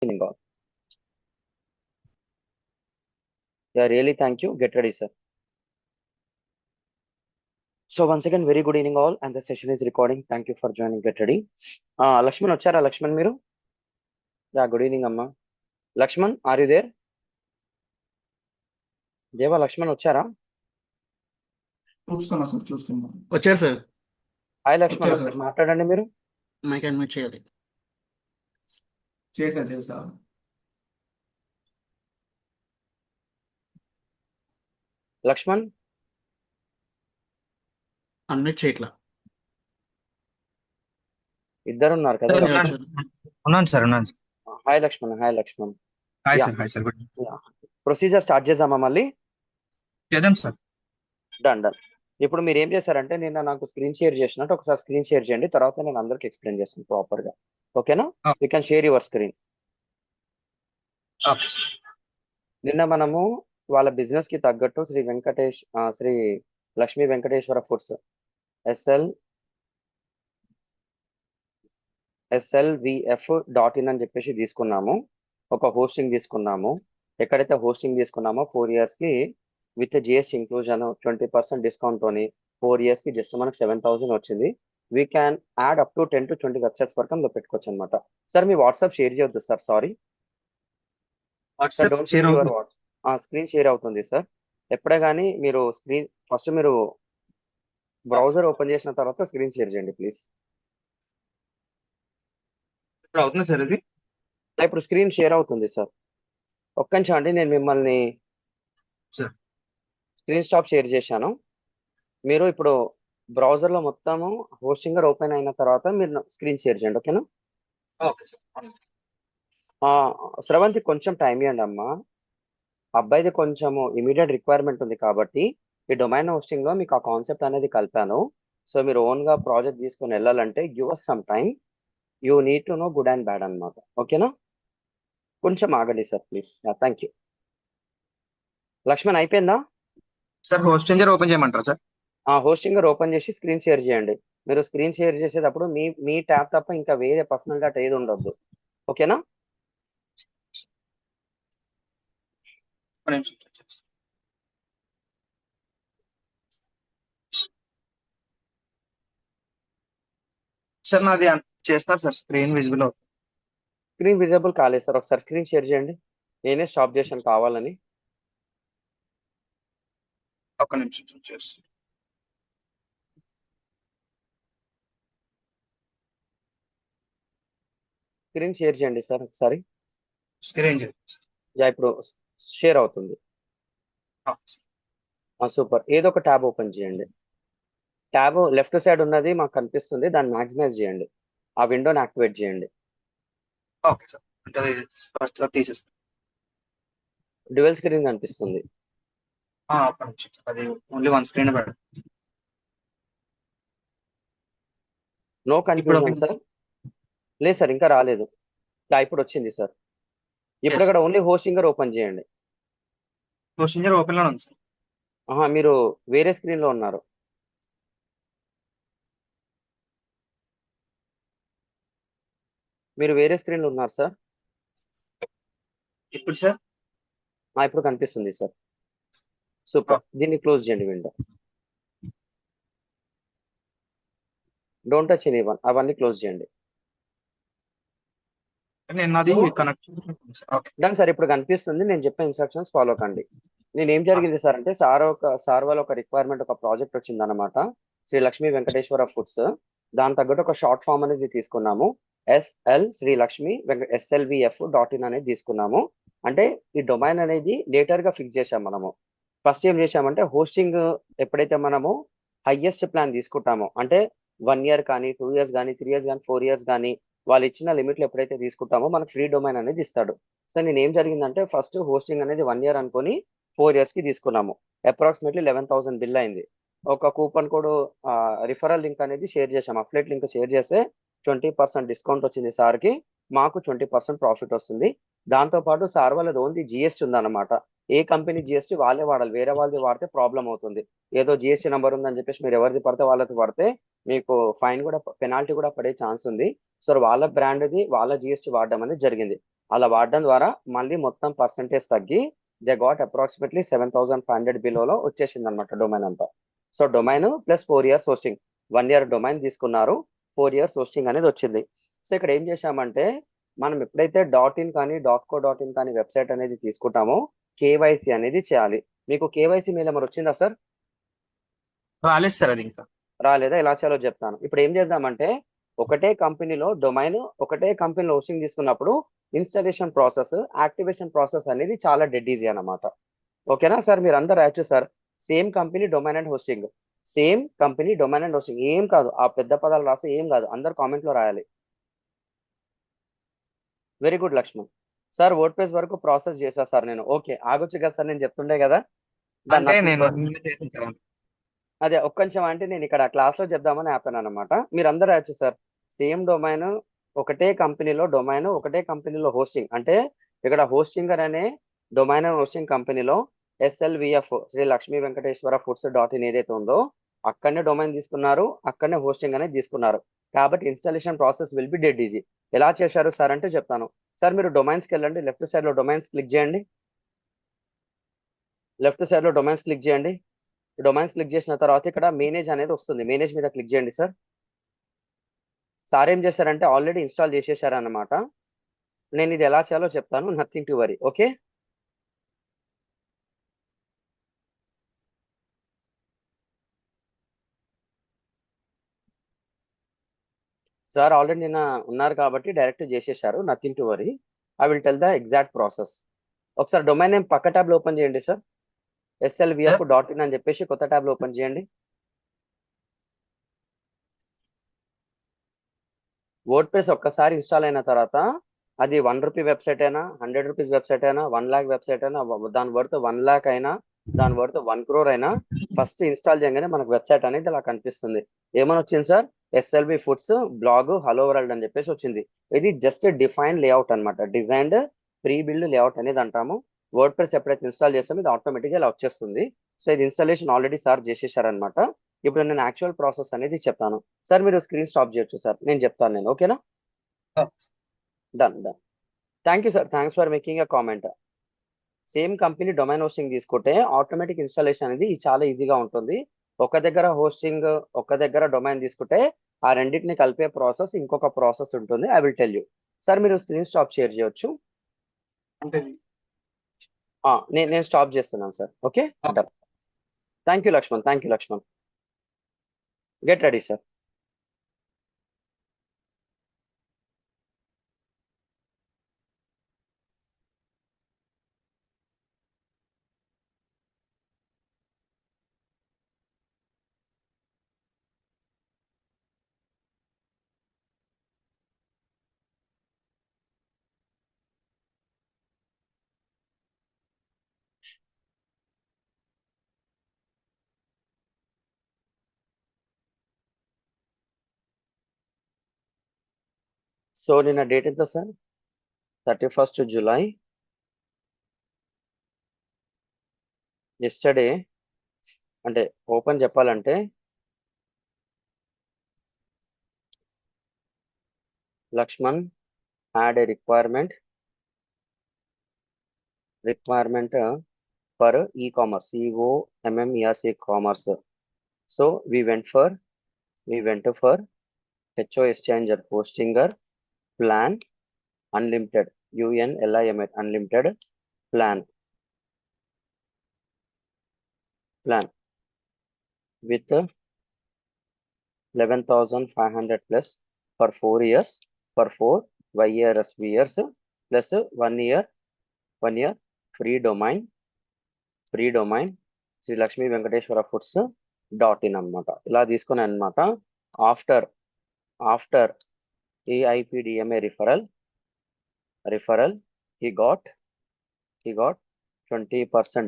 Evening all. Yeah, really thank you. Get ready, sir. So once again, very good evening all, and the session is recording. Thank you for joining. Get ready. Lakshman వచ్చారా లక్ష్మణ్ మీరు? Yeah good evening అమ్మా. Lakshman are you there? దేవా లక్ష్మణ్ వచ్చారా? చూస్తున్నా sir చూస్తున్నా వచ్చారు sir. Hi Laxman, వచ్చారు ఒకసారి సార్. మాట్లాడండి మీరు. మైక్ అడ్మిట్ చేయాలి. చేసా లక్ష్మణ్ అన్మిట్ చేయట్లా. ఇద్దరు ఉన్నారు కదా? యా, వచ్చారు. ఉన్నాను sir. Hi Lakshman. Hi Lakshman. Hi Yeah. Sir good procedure start చేద్దామా మళ్ళీ? చేద్దాం సార్. డన్. ఇప్పుడు మీరు ఏం చేశారంటే నిన్న నాకు స్క్రీన్ షేర్ చేసినట్టు ఒకసారి స్క్రీన్ షేర్ చేయండి, తర్వాత నేను అందరికి ఎక్స్ప్లెయిన్ చేస్తాను ప్రాపర్ గా. ఓకేనా? Okay. You can share your screen. Okay sir. నిన్న మనము వాళ్ళ బిజినెస్ కి తగ్గట్టు శ్రీ లక్ష్మీ వెంకటేశ్వర ఫుడ్స్ SLVF.in అని చెప్పేసి తీసుకున్నాము. ఒక హోస్టింగ్ తీసుకున్నాము. ఎక్కడైతే హోస్టింగ్ తీసుకున్నామో 4 years కి విత్ జిఎస్టీ ఇంక్లూజన్ 20% డిస్కౌంట్ తోని 4 years కి జస్ట్ మనకు 7,000 వచ్చింది. We can add up to 10 to 20 websites వరకు అందులో పెట్టుకోవచ్చు అనమాట. సార్ మీ వాట్సాప్ షేర్ చేయొద్దు sir, sorry sir. WhatsApp don't share your అవుతుంది. స్క్రీన్ షేర్ అవుతుంది సార్. ఎప్పుడే కానీ మీరు ఫస్ట్ మీరు బ్రౌజర్ ఓపెన్ చేసిన తర్వాత స్క్రీన్ షేర్ చేయండి ప్లీజ్. ఇప్పుడు అవుతుంది సార్ ఇది. ఇప్పుడు స్క్రీన్ షేర్ అవుతుంది సార్. ఒక్క నిమిషం అండి, నేను మిమ్మల్ని సార్. స్క్రీన్ స్టాప్ షేర్ చేశాను. మీరు ఇప్పుడు బ్రౌజర్ లో మొత్తము హోస్టింగర్ ఓపెన్ అయిన తర్వాత మీరు స్క్రీన్ షేర్ చేయండి, ఓకేనా? Okay sir. స్రవంతి కొంచెం టైం ఇవ్వండి అమ్మా. అబ్బాయిది కొంచెము ఇమీడియట్ రిక్వైర్మెంట్ ఉంది కాబట్టి ఈ డొమైన్ హోస్టింగ్ లో మీకు ఆ కాన్సెప్ట్ అనేది కలిపాను. సో మీరు ఓన్ గా ప్రాజెక్ట్ తీసుకొని వెళ్ళాలంటే give us some time. You need to know good and bad అనమాట, ఓకేనా? కొంచెం ఆగండి sir please. Thank you. Lakshman అయిపోయిందా? సార్ హోస్టింజర్ ఓపెన్ చేయమంటారా సార్? హోస్టింగర్ ఓపెన్ చేసి స్క్రీన్ షేర్ చేయండి. మీరు స్క్రీన్ షేర్ చేసేటప్పుడు మీ ట్యాబ్ తప్ప ఇంకా వేరే పర్సనల్ గా ఏది ఉండొద్దు, ఓకేనా? ఒక నిమిషం సార్. సార్ నాది చేస్తారు సార్. స్క్రీన్ విజిబుల్ అవుతుంది. స్క్రీన్ విజిబుల్ కాలేదు సార్, ఒకసారి స్క్రీన్ షేర్ చేయండి. నేనే స్టాప్ చేశాను కావాలని. ఒక నిమిషం సార్ చేస్తాను. స్క్రీన్ షేర్ చేయండి సార్ ఒకసారి. స్క్రీన్ చేయండి. ఇప్పుడు షేర్ అవుతుంది. సార్. సూపర్. ఏదో ఒక ట్యాబ్ ఓపెన్ చేయండి. ట్యాబ్ లెఫ్ట్ సైడ్ ఉన్నది మాకు కనిపిస్తుంది, దాన్ని మాక్సిమైజ్ చేయండి. ఆ విండోని యాక్టివేట్ చేయండి. Okay sir. అంటే అది ఫస్ట్ తీసేస్తాను. డ్యువల్ స్క్రీన్ కనిపిస్తుంది. ఒక నిమిషం సార్. అది ఓన్లీ వన్ స్క్రీన్ పెడతాను. నో ఇప్పుడు కన్ఫ్యూజన్ సార్. లేదు సార్, ఇంకా రాలేదు. ఇప్పుడు వచ్చింది సార్. ఇప్పుడు అక్కడ ఓన్లీ హోస్టింగర్ ఓపెన్ చేయండి. హోస్టింజర్ ఓపెన్ లో ఉంది సార్. మీరు వేరే స్క్రీన్ లో ఉన్నారు. మీరు వేరే స్క్రీన్ లో ఉన్నారు సార్. ఇప్పుడు సార్ ఇప్పుడు కనిపిస్తుంది సార్. సూపర్. దీన్ని క్లోజ్ చేయండి window. Don't touch any one, అవన్నీ క్లోజ్ చేయండి. నేను అది కనెక్ట్. Okay done sir. ఇప్పుడు కనిపిస్తుంది. నేను చెప్పే ఇన్స్ట్రక్షన్స్ ఫాలో కండి. నేను ఏం జరిగింది సార్ అంటే సార్ వాళ్ళ ఒక రిక్వైర్మెంట్, ఒక ప్రాజెక్ట్ వచ్చింది అనమాట. శ్రీ లక్ష్మీ వెంకటేశ్వర ఫుడ్స్. దాని తగ్గట్టు ఒక షార్ట్ ఫామ్ అనేది తీసుకున్నాము. శ్రీ లక్ష్మి SLVF.in అనేది తీసుకున్నాము. అంటే ఈ డొమైన్ అనేది లేటర్ గా ఫిక్స్ చేసాం మనము. ఫస్ట్ ఏం చేసామంటే హోస్టింగ్ ఎప్పుడైతే మనము హైయెస్ట్ ప్లాన్ తీసుకుంటామో, అంటే 1 year కానీ 2 years కానీ 3 years కానీ 4 years కానీ వాళ్ళు ఇచ్చిన లిమిట్లు ఎప్పుడైతే తీసుకుంటామో మనకు ఫ్రీ డొమైన్ అనేది ఇస్తాడు. సో నేను ఏం జరిగిందంటే ఫస్ట్ హోస్టింగ్ అనేది 1 year అనుకొని 4 years కి తీసుకున్నాము. అప్రాక్సిమేట్లీ 11,000 బిల్ అయింది. ఒక కూపన్ కోడ్ రిఫరల్ లింక్ అనేది షేర్ చేసాం. అఫ్లెట్ లింక్ షేర్ చేస్తే 20% డిస్కౌంట్ వచ్చింది సార్కి. మాకు 20% ప్రాఫిట్ వస్తుంది. దాంతో పాటు సార్ వాళ్ళది ఓన్లీ జిఎస్టీ ఉందన్నమాట. ఏ కంపెనీ జిఎస్టీ వాళ్ళే వాడాలి, వేరే వాళ్ళది వాడితే ప్రాబ్లం అవుతుంది. ఏదో జిఎస్టీ నెంబర్ ఉందని చెప్పేసి మీరు ఎవరిది పడితే వాళ్ళది పడితే మీకు ఫైన్ కూడా, పెనాల్టీ కూడా పడే ఛాన్స్ ఉంది. సో వాళ్ళ బ్రాండ్ది వాళ్ళ జిఎస్టీ వాడడం అనేది జరిగింది. అలా వాడడం ద్వారా మళ్ళీ మొత్తం పర్సంటేజ్ తగ్గి దే గాట్ అప్రాక్సిమేట్లీ 7,500 బిలోలో వచ్చేసింది అనమాట డొమైన్ అంతా. So domain plus 4 years hosting, 1 year domain తీసుకున్నారు, 4 years హోస్టింగ్ అనేది వచ్చింది. సో ఇక్కడ ఏం చేశామంటే మనం ఎప్పుడైతే .in కానీ .co.in కానీ వెబ్సైట్ అనేది తీసుకుంటామో కేవైసీ అనేది చేయాలి. మీకు కేవైసీ మీద మరి వచ్చిందా సార్? రాలేదు సార్ అది ఇంకా. రాలేదా? ఎలా చేయాలో చెప్తాను. ఇప్పుడు ఏం చేద్దామంటే ఒకటే కంపెనీలో డొమైన్, ఒకటే కంపెనీలో హోస్టింగ్ తీసుకున్నప్పుడు ఇన్స్టాలేషన్ ప్రాసెస్, యాక్టివేషన్ ప్రాసెస్ అనేది చాలా డెడ్ ఈజీ అన్నమాట. ఓకేనా సార్? మీరు అందరు రాయొచ్చు sir. Same company domain and hosting, same company domain and hosting, ఏం కాదు, ఆ పెద్ద పదాలు రాస్తే ఏం కాదు, అందరు కామెంట్ లో రాయాలి. Very good Lakshman sir. Word page వరకు ప్రాసెస్ చేశా సార్ నేను. ఓకే, ఆగొచ్చు కదా సార్, నేను చెప్తుండే కదా. అంటే నేను నిన్న చేశాను సార్. అదే ఒక్క నిమిషం, అంటే నేను ఇక్కడ క్లాస్ లో చెప్దామని ఆపాను అనమాట. మీరు అందరూ రాయొచ్చు సార్. సేమ్ డొమైన్, ఒకటే కంపెనీలో డొమైన్, ఒకటే కంపెనీలో హోస్టింగ్. అంటే ఇక్కడ హోస్టింగర్ అనే డొమైన్ అండ్ హోస్టింగ్ కంపెనీలో SLVF Shri Lakshmi Venkateswara foods .in ఏదైతే ఉందో అక్కడనే డొమైన్ తీసుకున్నారు, అక్కడనే హోస్టింగ్ అనేది తీసుకున్నారు. కాబట్టి installation process will be dead easy. ఎలా చేశారు సార్ అంటే చెప్తాను సార్. మీరు డొమైన్స్కి వెళ్ళండి, లెఫ్ట్ సైడ్ లో డొమైన్స్ క్లిక్ చేయండి, లెఫ్ట్ సైడ్ లో డొమైన్స్ క్లిక్ చేయండి. డొమైన్స్ క్లిక్ చేసిన తర్వాత ఇక్కడ మేనేజ్ అనేది వస్తుంది, మేనేజ్ మీద క్లిక్ చేయండి సార్. సార్ ఏం చేశారంటే ఆల్రెడీ ఇన్స్టాల్ చేసేసారనమాట. నేను ఇది ఎలా చేయాలో చెప్తాను, nothing to worry. Okay sir, already నిన్న ఉన్నారు కాబట్టి డైరెక్ట్ చేసేసారు, nothing to worry. I will tell the exact process. ఒకసారి డొమైన్ నేమ్ పక్క ట్యాబ్లో ఓపెన్ చేయండి సార్. SLVF.in అని చెప్పేసి కొత్త ట్యాబ్లో ఓపెన్ చేయండి. వర్డ్ ప్రెస్ ఒక్కసారి ఇన్స్టాల్ అయిన తర్వాత అది ₹1 వెబ్సైట్ అయినా, ₹100 వెబ్సైట్ అయినా, 1 lakh వెబ్సైట్ అయినా, దాని వర్త్ 1 lakh అయినా, దాని వర్త్ 1 crore అయినా, ఫస్ట్ ఇన్స్టాల్ చేయగానే మనకు వెబ్సైట్ అనేది ఇలా కనిపిస్తుంది. ఏమని వచ్చింది sir? SLV foods blog hello world అని చెప్పేసి వచ్చింది. ఇది జస్ట్ డిఫైన్ లేఅవుట్ అనమాట, డిజైన్డ్ ప్రీ బిల్డ్ లేఅవుట్ అనేది అంటాము. వర్డ్ ప్రెస్ ఎప్పుడైతే ఇన్స్టాల్ చేస్తామో ఇది ఆటోమేటిక్గా ఇలా వచ్చేస్తుంది. సో ఇది ఇన్స్టాలేషన్ ఆల్రెడీ సార్ చేసేసారనమాట. ఇప్పుడు నేను యాక్చువల్ ప్రాసెస్ అనేది చెప్తాను సార్. మీరు స్క్రీన్ స్టాప్ చేయొచ్చు సార్, నేను చెప్తాను నేను. ఓకేనా? Done done. Thank you sir, thanks for making a comment. Same company domain hosting తీసుకుంటే ఆటోమేటిక్ ఇన్స్టాలేషన్ అనేది చాలా ఈజీగా ఉంటుంది. ఒక దగ్గర హోస్టింగ్, ఒక దగ్గర డొమైన్ తీసుకుంటే ఆ రెండింటిని కలిపే ప్రాసెస్ ఇంకొక ప్రాసెస్ ఉంటుంది. I will tell you. Sir మీరు స్క్రీన్ స్టాప్ షేర్ చేయొచ్చు. అంటే నేను స్టాప్ చేస్తున్నాను sir. Okay done. Thank you Lakshman, thank you Lakshman. Get ready sir. So నిన్న డేట్ ఎంత సార్? 31st July. ఎస్టర్డే అంటే ఓపెన్ చెప్పాలంటే Lakshman had a requirement for e-commerce, COMMERC commerce. So we went for HO exchanger hostinger plan unlimited, UNLIMIT unlimited plan with 11,500 plus for 4 years, for 4 YRSV years plus 1 year free domain Shri Lakshmi Venkateswara foods .in అన్నమాట. ఇలా తీసుకుని అన్నమాట. After AIPDMA referral he got 20%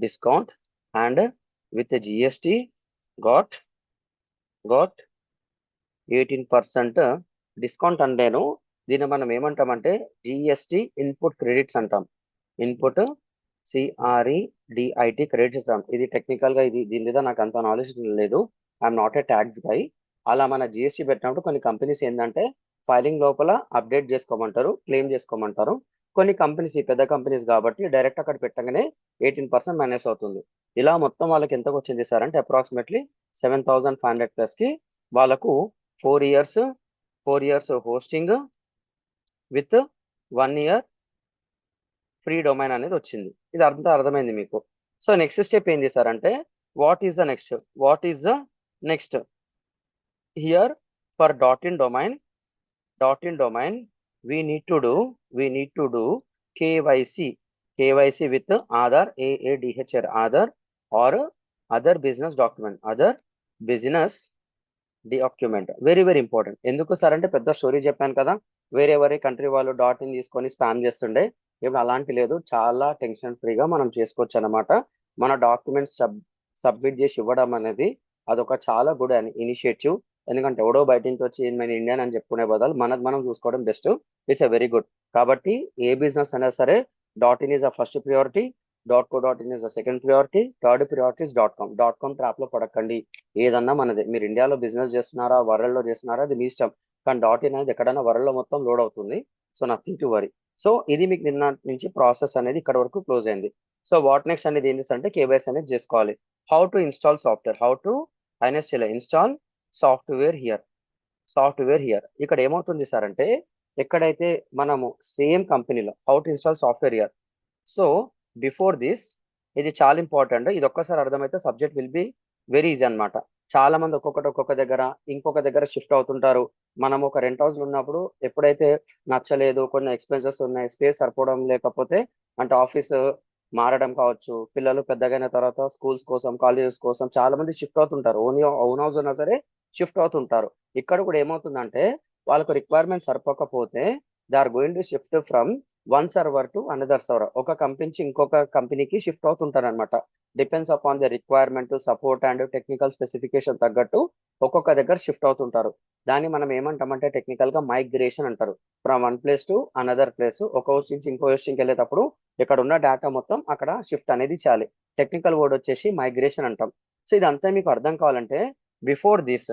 discount and with the GST got 18% discount. అంటేను దీన్ని మనం ఏమంటామంటే GST input credits అంటాం. Input CREDIT credit చేస్తాం. ఇది టెక్నికల్ గా ఇది దీని మీద నాకు అంత నాలెడ్జ్ లేదు. ఐఎమ్ నాట్ ఏ ట్యాక్స్ గై. అలా మన జిఎస్టీ పెట్టినప్పుడు కొన్ని కంపెనీస్ ఏంటంటే ఫైలింగ్ లోపల అప్డేట్ చేసుకోమంటారు, క్లెయిమ్ చేసుకోమంటారు. కొన్ని కంపెనీస్ ఈ పెద్ద కంపెనీస్ కాబట్టి డైరెక్ట్ అక్కడ పెట్టగానే 18% మైనస్ అవుతుంది. ఇలా మొత్తం వాళ్ళకి ఎంతకు వచ్చింది సార్ అంటే అప్రాక్సిమేట్లీ 7,500 ప్లస్ కి వాళ్ళకు 4 years hosting with 1 year free domain అనేది వచ్చింది. ఇది అర్థమైంది మీకు. సో నెక్స్ట్ స్టెప్ ఏంది సార్ అంటే what is the next here for dot in domain we need to do KYC with Aadhaar, AADHR Aadhaar or other business document, very very important. ఎందుకు sir అంటే పెద్ద స్టోరీ చెప్పాను కదా, వేరే country వాళ్ళు dot in తీసుకొని spam చేస్తుండే. ఇప్పుడు అలాంటి లేదు, చాలా టెన్షన్ ఫ్రీగా మనం చేసుకోవచ్చు అనమాట. మన డాక్యుమెంట్స్ సబ్మిట్ చేసి ఇవ్వడం అనేది అదొక చాలా గుడ్ ఇనిషియేటివ్. ఎందుకంటే ఎవడో బయట నుంచి వచ్చి మన ఇండియన్ అని చెప్పుకునే బదులు మనది మనం చూసుకోవడం best. It's a very good. కాబట్టి ఏ బిజినెస్ అయినా సరే dot in is a first priority, .co.in is a second priority, third priority is .com trap లో పడకండి. ఏదన్నా మనదే. మీరు ఇండియాలో బిజినెస్ చేస్తున్నారా, వరల్డ్ లో చేస్తున్నారా, అది మీ ఇష్టం. కానీ డాట్ ఇన్ అనేది ఎక్కడైనా వరల్డ్ లో మొత్తం లోడ్ అవుతుంది. So nothing to worry. So ఇది మీకు నిన్న నుంచి ప్రాసెస్ అనేది ఇక్కడ వరకు క్లోజ్ అయింది. సో వాట్ నెక్స్ట్ అనేది ఏంటి అంటే కేవైసీ అనేది చేసుకోవాలి. How to install software, install software here. ఇక్కడ ఏమవుతుంది సార్ అంటే ఎక్కడైతే మనము సేమ్ కంపెనీలో how to install software here. So before this ఇది చాలా ఇంపార్టెంట్. ఇది ఒక్కసారి అర్థమైతే subject will be very easy అనమాట. చాలా మంది ఒక్కొక్క దగ్గర ఇంకొక దగ్గర షిఫ్ట్ అవుతుంటారు. మనం ఒక రెంట్ హౌస్ ఉన్నప్పుడు ఎప్పుడైతే నచ్చలేదు, కొన్ని ఎక్స్పెన్సెస్ ఉన్నాయి, స్పేస్ సరిపోవడం లేకపోతే అంటే ఆఫీస్ మారడం కావచ్చు, పిల్లలు పెద్దగైన తర్వాత స్కూల్స్ కోసం, కాలేజెస్ కోసం చాలా మంది షిఫ్ట్ అవుతుంటారు. ఓన్ హౌస్ ఉన్నా సరే షిఫ్ట్ అవుతుంటారు. ఇక్కడ కూడా ఏమవుతుందంటే వాళ్ళకు రిక్వైర్మెంట్ సరిపోకపోతే they are going to shift from one server to another server. ఒక కంపెనీ నుంచి ఇంకొక కంపెనీకి షిఫ్ట్ అవుతుంటారు అనమాట. Depends upon the requirement, support and technical specification తగ్గట్టు ఒక్కొక్క దగ్గర షిఫ్ట్ అవుతుంటారు. దాన్ని మనం ఏమంటామంటే టెక్నికల్ గా మైగ్రేషన్ అంటారు. From one place to another place, ఒక హోస్ట్ నుంచి ఇంకో హోస్టింగ్కి వెళ్ళేటప్పుడు ఇక్కడ ఉన్న డేటా మొత్తం అక్కడ షిఫ్ట్ అనేది చేయాలి. టెక్నికల్ వర్డ్ వచ్చేసి మైగ్రేషన్ అంటాం. సో ఇదంతా మీకు అర్థం కావాలంటే బిఫోర్ దిస్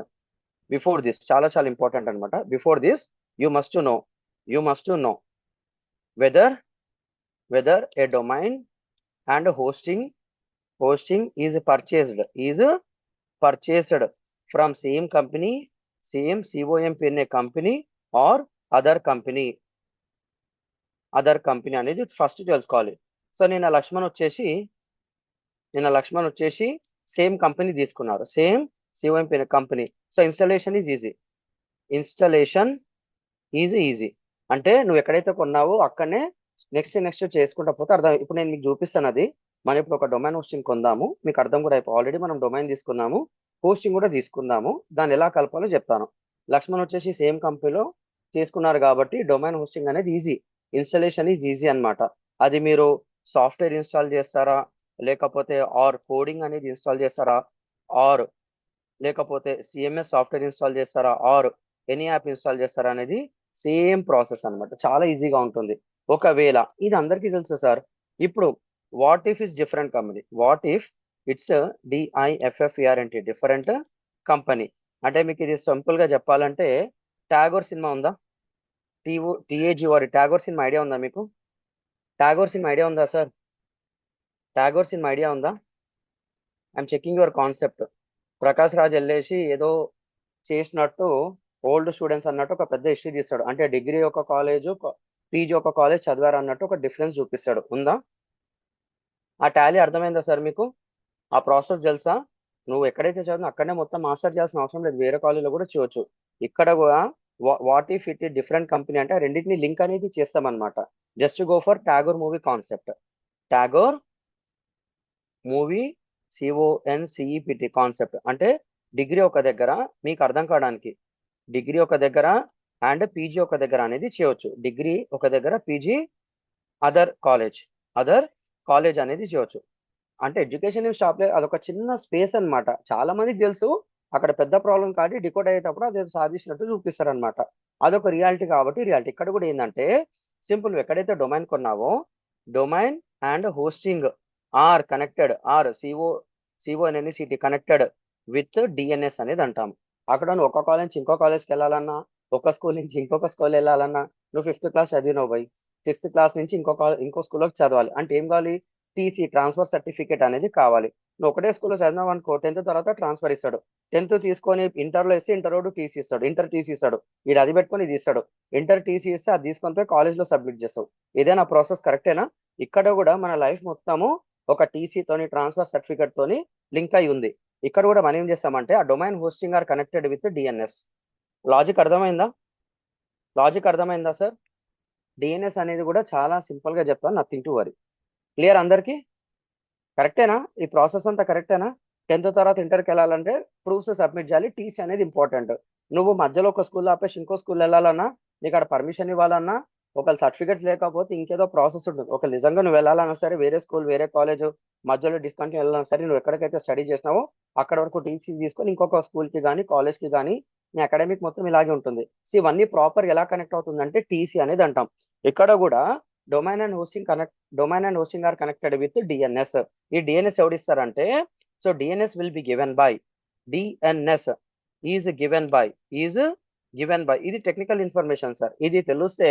చాలా చాలా ఇంపార్టెంట్ అనమాట. Before this you must know whether a domain and hosting is purchased from same company, same COMPNA company or other company అనేది ఫస్ట్ తెలుసుకోవాలి. సో నిన్న లక్ష్మణ్ వచ్చేసి సేమ్ కంపెనీ తీసుకున్నారు, same COMPNA company. So installation easy. అంటే నువ్వు ఎక్కడైతే కొన్నావో అక్కడనే next చేసుకుంటా పోతే అర్థం. ఇప్పుడు నేను మీకు చూపిస్తాను అది. మనం ఇప్పుడు ఒక డొమైన్ హోస్టింగ్ కొందాము, మీకు అర్థం కూడా అయిపోయి ఆల్రెడీ మనం డొమైన్ తీసుకున్నాము, హోస్టింగ్ కూడా తీసుకుందాము. దాన్ని ఎలా కలపాలో చెప్తాను. లక్ష్మణ్ వచ్చేసి సేమ్ కంపెనీలో చేసుకున్నారు కాబట్టి డొమైన్ హోస్టింగ్ అనేది ఈజీ, ఇన్స్టాలేషన్ ఈజీ అనమాట. అది మీరు సాఫ్ట్వేర్ ఇన్స్టాల్ చేస్తారా, లేకపోతే ఆర్ కోడింగ్ అనేది ఇన్స్టాల్ చేస్తారా, ఆర్ లేకపోతే సిఎంఎస్ సాఫ్ట్వేర్ ఇన్స్టాల్ చేస్తారా, ఆర్ ఎనీ యాప్ ఇన్స్టాల్ చేస్తారా అనేది సేమ్ ప్రాసెస్ అనమాట. చాలా ఈజీగా ఉంటుంది. ఒకవేళ ఇది అందరికీ తెలుసు సార్. ఇప్పుడు what if is different company, what if it's DIFFERENT different company. అంటే మీకు ఇది సింపుల్ గా చెప్పాలంటే ట్యాగోర్ సినిమా ఉందా, TAGOR ట్యాగోర్ సినిమా ఐడియా ఉందా మీకు? ట్యాగోర్ సినిమా ఐడియా ఉందా సార్? ట్యాగోర్ సినిమా ఐడియా ఉందా? I'm checking your concept. Prakash Raj వెళ్ళేసి ఏదో చేసినట్టు ఓల్డ్ స్టూడెంట్స్ అన్నట్టు ఒక పెద్ద హిస్టరీ తీస్తాడు. అంటే డిగ్రీ ఒక కాలేజ్, PG ఒక కాలేజ్ చదివారు అన్నట్టు ఒక డిఫరెన్స్ చూపిస్తాడు. ఉందా? ఆ టాలీ అర్థమైందా సార్ మీకు? ఆ ప్రాసెస్ తెలుసా? నువ్వు ఎక్కడైతే చదివినా అక్కడనే మొత్తం మాస్టర్ చేయాల్సిన అవసరం లేదు, వేరే కాలేజీలో కూడా చేయొచ్చు. ఇక్కడ కూడా what if it different company అంటే రెండింటిని లింక్ అనేది చేస్తామన్నమాట. Just go for Tagore movie concept. Tagore movie CONCEPT concept అంటే డిగ్రీ ఒక దగ్గర, మీకు అర్థం కావడానికి డిగ్రీ ఒక దగ్గర అండ్ PG ఒక దగ్గర అనేది చేయొచ్చు. డిగ్రీ ఒక దగ్గర, PG అదర్ కాలేజ్ అనేది చేయొచ్చు. అంటే ఎడ్యుకేషన్ స్టాప్ లేదు, అదొక చిన్న స్పేస్ అన్నమాట. చాలా మందికి తెలుసు, అక్కడ పెద్ద ప్రాబ్లం కాబట్టి డికోడ్ అయ్యేటప్పుడు అది సాధించినట్టు చూపిస్తారు అనమాట. అదొక రియాలిటీ కాబట్టి రియాలిటీ ఇక్కడ కూడా ఏంటంటే సింపుల్. ఎక్కడైతే domain కొన్నావో domain and hosting are connected are సిఓఎన్ఎన్ఈసిటి connected with DNS అనేది అంటాం. అక్కడ నువ్వు ఒక కాలేజ్ నుంచి ఇంకో కాలేజ్కి వెళ్ళాలన్నా, ఒక స్కూల్ నుంచి ఇంకొక స్కూల్ వెళ్ళాలన్నా, నువ్వు 5th class చదివినావు by, 6th class నుంచి ఇంకో స్కూల్లోకి చదవాలి అంటే ఏం కావాలి? టీసీ, ట్రాన్స్ఫర్ సర్టిఫికేట్ అనేది కావాలి. నువ్వు ఒకటే స్కూల్లో చదివినావు అనుకో, 10th తర్వాత ట్రాన్స్ఫర్ ఇస్తాడు. 10th తీసుకొని ఇంటర్లో ఇస్తే ఇంటర్ రోడ్డు టీసీ ఇస్తాడు, ఇంటర్ టీసీ ఇస్తాడు, ఇది అది పెట్టుకొని ఇది ఇస్తాడు. ఇంటర్ టీసీ ఇస్తే అది తీసుకొని పోయి కాలేజ్లో సబ్మిట్ చేస్తావు. ఇదేనా ప్రాసెస్? కరెక్టేనా? ఇక్కడ కూడా మన లైఫ్ మొత్తము ఒక టీసీతోని, ట్రాన్స్ఫర్ సర్టిఫికేట్ తోని లింక్ అయి ఉంది. ఇక్కడ కూడా మనం ఏం చేస్తామంటే ఆ domain hosting are connected with DNS. Logic అర్థమైందా? లాజిక్ అర్థమైందా సార్? డిఎన్ఎస్ అనేది కూడా చాలా సింపుల్ గా చెప్తాను, నథింగ్ టు వరీ. క్లియర్ అందరికీ? కరెక్టేనా? ఈ ప్రాసెస్ అంతా కరెక్టేనా? 10th తర్వాత ఇంటర్కి వెళ్ళాలంటే ప్రూఫ్స్ సబ్మిట్ చేయాలి, టీసీ అనేది ఇంపార్టెంట్. నువ్వు మధ్యలో ఒక స్కూల్ ఆపేసి ఇంకో స్కూల్ వెళ్ళాలన్నా, నీకు అక్కడ పర్మిషన్ ఇవ్వాలన్నా, ఒకవేళ సర్టిఫికేట్ లేకపోతే ఇంకేదో ప్రాసెస్ ఉంటుంది. ఒక నిజంగా నువ్వు వెళ్ళాలన్నా సరే, వేరే స్కూల్, వేరే కాలేజ్ మధ్యలో డిస్కంటిన్యూ వెళ్ళాలన్నా సరే, నువ్వు ఎక్కడికైతే స్టడీ చేసినావో అక్కడ వరకు టీసీ తీసుకొని ఇంకొక స్కూల్కి కానీ కాలేజ్కి కానీ నీ అకాడమిక్ మొత్తం ఇలాగే ఉంటుంది. సో ఇవన్నీ ప్రాపర్ ఎలా కనెక్ట్ అవుతుందంటే టీసీ అనేది అంటాం. ఇక్కడ కూడా domain and hosting are connected with DNS. ఈ డిఎన్ఎస్ ఎవడిస్తారంటే, so DNS will be given by, DNS is given by ఇది టెక్నికల్ ఇన్ఫర్మేషన్ సార్. ఇది తెలిస్తే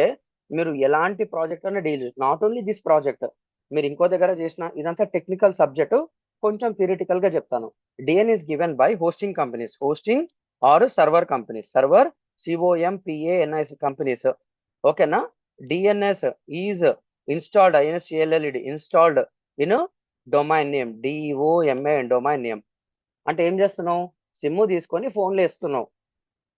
మీరు ఎలాంటి ప్రాజెక్ట్ అనే deal, not only this project, మీరు ఇంకో దగ్గర చేసిన ఇదంతా టెక్నికల్ సబ్జెక్ట్, కొంచెం థియరిటికల్ గా చెప్తాను. DN is given by hosting companies, hosting or server companies, server COMPANIS companies. ఓకేనా? DNS is installed, installed in domain name, DOMAIN domain name. అంటే ఏం చేస్తున్నావు? సిమ్ తీసుకొని ఫోన్లో వేస్తున్నావు.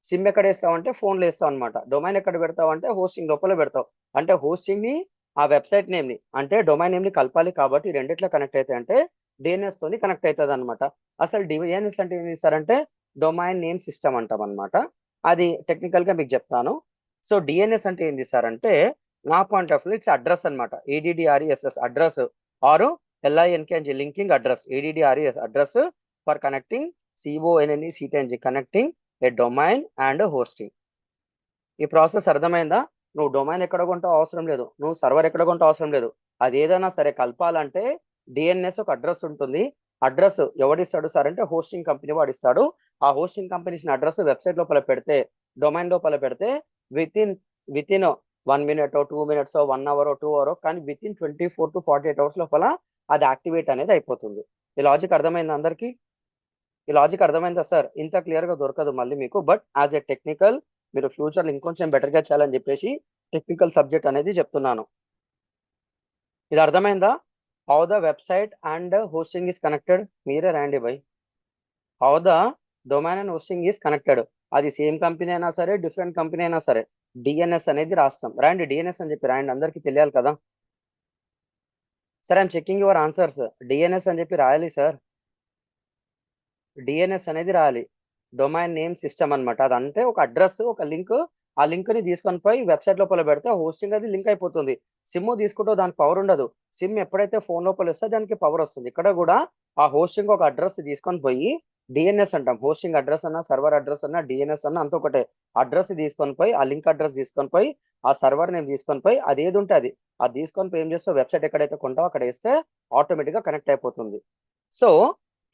సిమ్ ఎక్కడ వేస్తావు అంటే ఫోన్లో వేస్తావు అనమాట. డొమైన్ ఎక్కడ పెడతావు అంటే హోస్టింగ్ లోపల పెడతావు. అంటే హోస్టింగ్ ని, ఆ వెబ్సైట్ నేమ్ ని, అంటే డొమైన్ నేమ్ ని కలపాలి కాబట్టి రెండిట్లో కనెక్ట్ అవుతాయి. అంటే డిఎన్ఎస్ తోని కనెక్ట్ అవుతుంది అనమాట. అసలు డిఎన్ఎస్ అంటే ఏం చేస్తారంటే డొమైన్ నేమ్ సిస్టమ్ అంటాం అనమాట. అది టెక్నికల్ గా మీకు చెప్తాను. సో డిఎన్ఎస్ అంటే ఏం చేస్తారంటే, నా point of view it's address అనమాట. ADDRESS address or LINK linking address, ADDRES address for connecting CONNECT connecting a domain and hosting. ఈ ప్రాసెస్ అర్థమైందా? నువ్వు డొమైన్ ఎక్కడ కొంటావు అవసరం లేదు, నువ్వు సర్వర్ ఎక్కడ కొంటావు అవసరం లేదు. అది ఏదైనా సరే కలపాలంటే డిఎన్ఎస్ ఒక అడ్రస్ ఉంటుంది. అడ్రస్ ఎవడిస్తాడు సార్ అంటే హోస్టింగ్ కంపెనీ వాడిస్తాడు. ఆ హోస్టింగ్ కంపెనీస్ అడ్రస్ వెబ్సైట్ లోపల పెడితే, డొమైన్ లోపల పెడితే with in 1 minute 2 minutes 1 hour 2 hour, కానీ విత్ ఇన్ 24 to 48 hours లోపల అది యాక్టివేట్ అనేది అయిపోతుంది. ఈ లాజిక్ అర్థమైందా అందరికీ? ఈ లాజిక్ అర్థమైందా సార్? ఇంత క్లియర్ గా దొరకదు మళ్ళీ మీకు, బట్ యాజ్ ఎ టెక్నికల్ మీరు ఫ్యూచర్ ఇంకొంచెం బెటర్ గా చేయాలని చెప్పేసి టెక్నికల్ సబ్జెక్ట్ అనేది చెప్తున్నాను. ఇది అర్థమైందా? How the website and hosting is connected. మీరే రాండి by. How the domain and hosting is connected. అది సేమ్ కంపెనీ అయినా సరే, డిఫరెంట్ కంపెనీ అయినా సరే, డిఎన్ఎస్ అనేది రాస్తాం. రాండి డిఎన్ఎస్ అని చెప్పి రాయండి, అందరికీ తెలియాలి కదా. Sir I'm checking your answers. DNS అని చెప్పి రాయాలి సార్. డిఎన్ఎస్ అనేది రాయాలి. డొమైన్ నేమ్ సిస్టమ్ అనమాట. అదంటే ఒక అడ్రస్, ఒక లింక్. ఆ లింక్ ని తీసుకొని పోయి వెబ్సైట్ లోపల పెడితే హోస్టింగ్ అది లింక్ అయిపోతుంది. సిమ్ తీసుకుంటూ దానికి పవర్ ఉండదు. సిమ్ ఎప్పుడైతే ఫోన్ లోపల వస్తే దానికి పవర్ వస్తుంది. ఇక్కడ కూడా ఆ హోస్టింగ్ ఒక అడ్రస్ తీసుకొని పోయి, డిఎన్ఎస్ అంటాం. హోస్టింగ్ అడ్రస్ అన్నా, సర్వర్ అడ్రస్ అన్నా, డిఎన్ఎస్ అన్నా అంత ఒకటే. అడ్రస్ తీసుకొని పోయి, ఆ లింక్ అడ్రస్ తీసుకొని పోయి, ఆ సర్వర్ నేమ్ తీసుకొని పోయి, అది ఏది ఉంటే అది తీసుకొని పోయి ఏం చేస్తావు, వెబ్సైట్ ఎక్కడైతే కొంటావో అక్కడ వేస్తే ఆటోమేటిక్ గా కనెక్ట్ అయిపోతుంది. So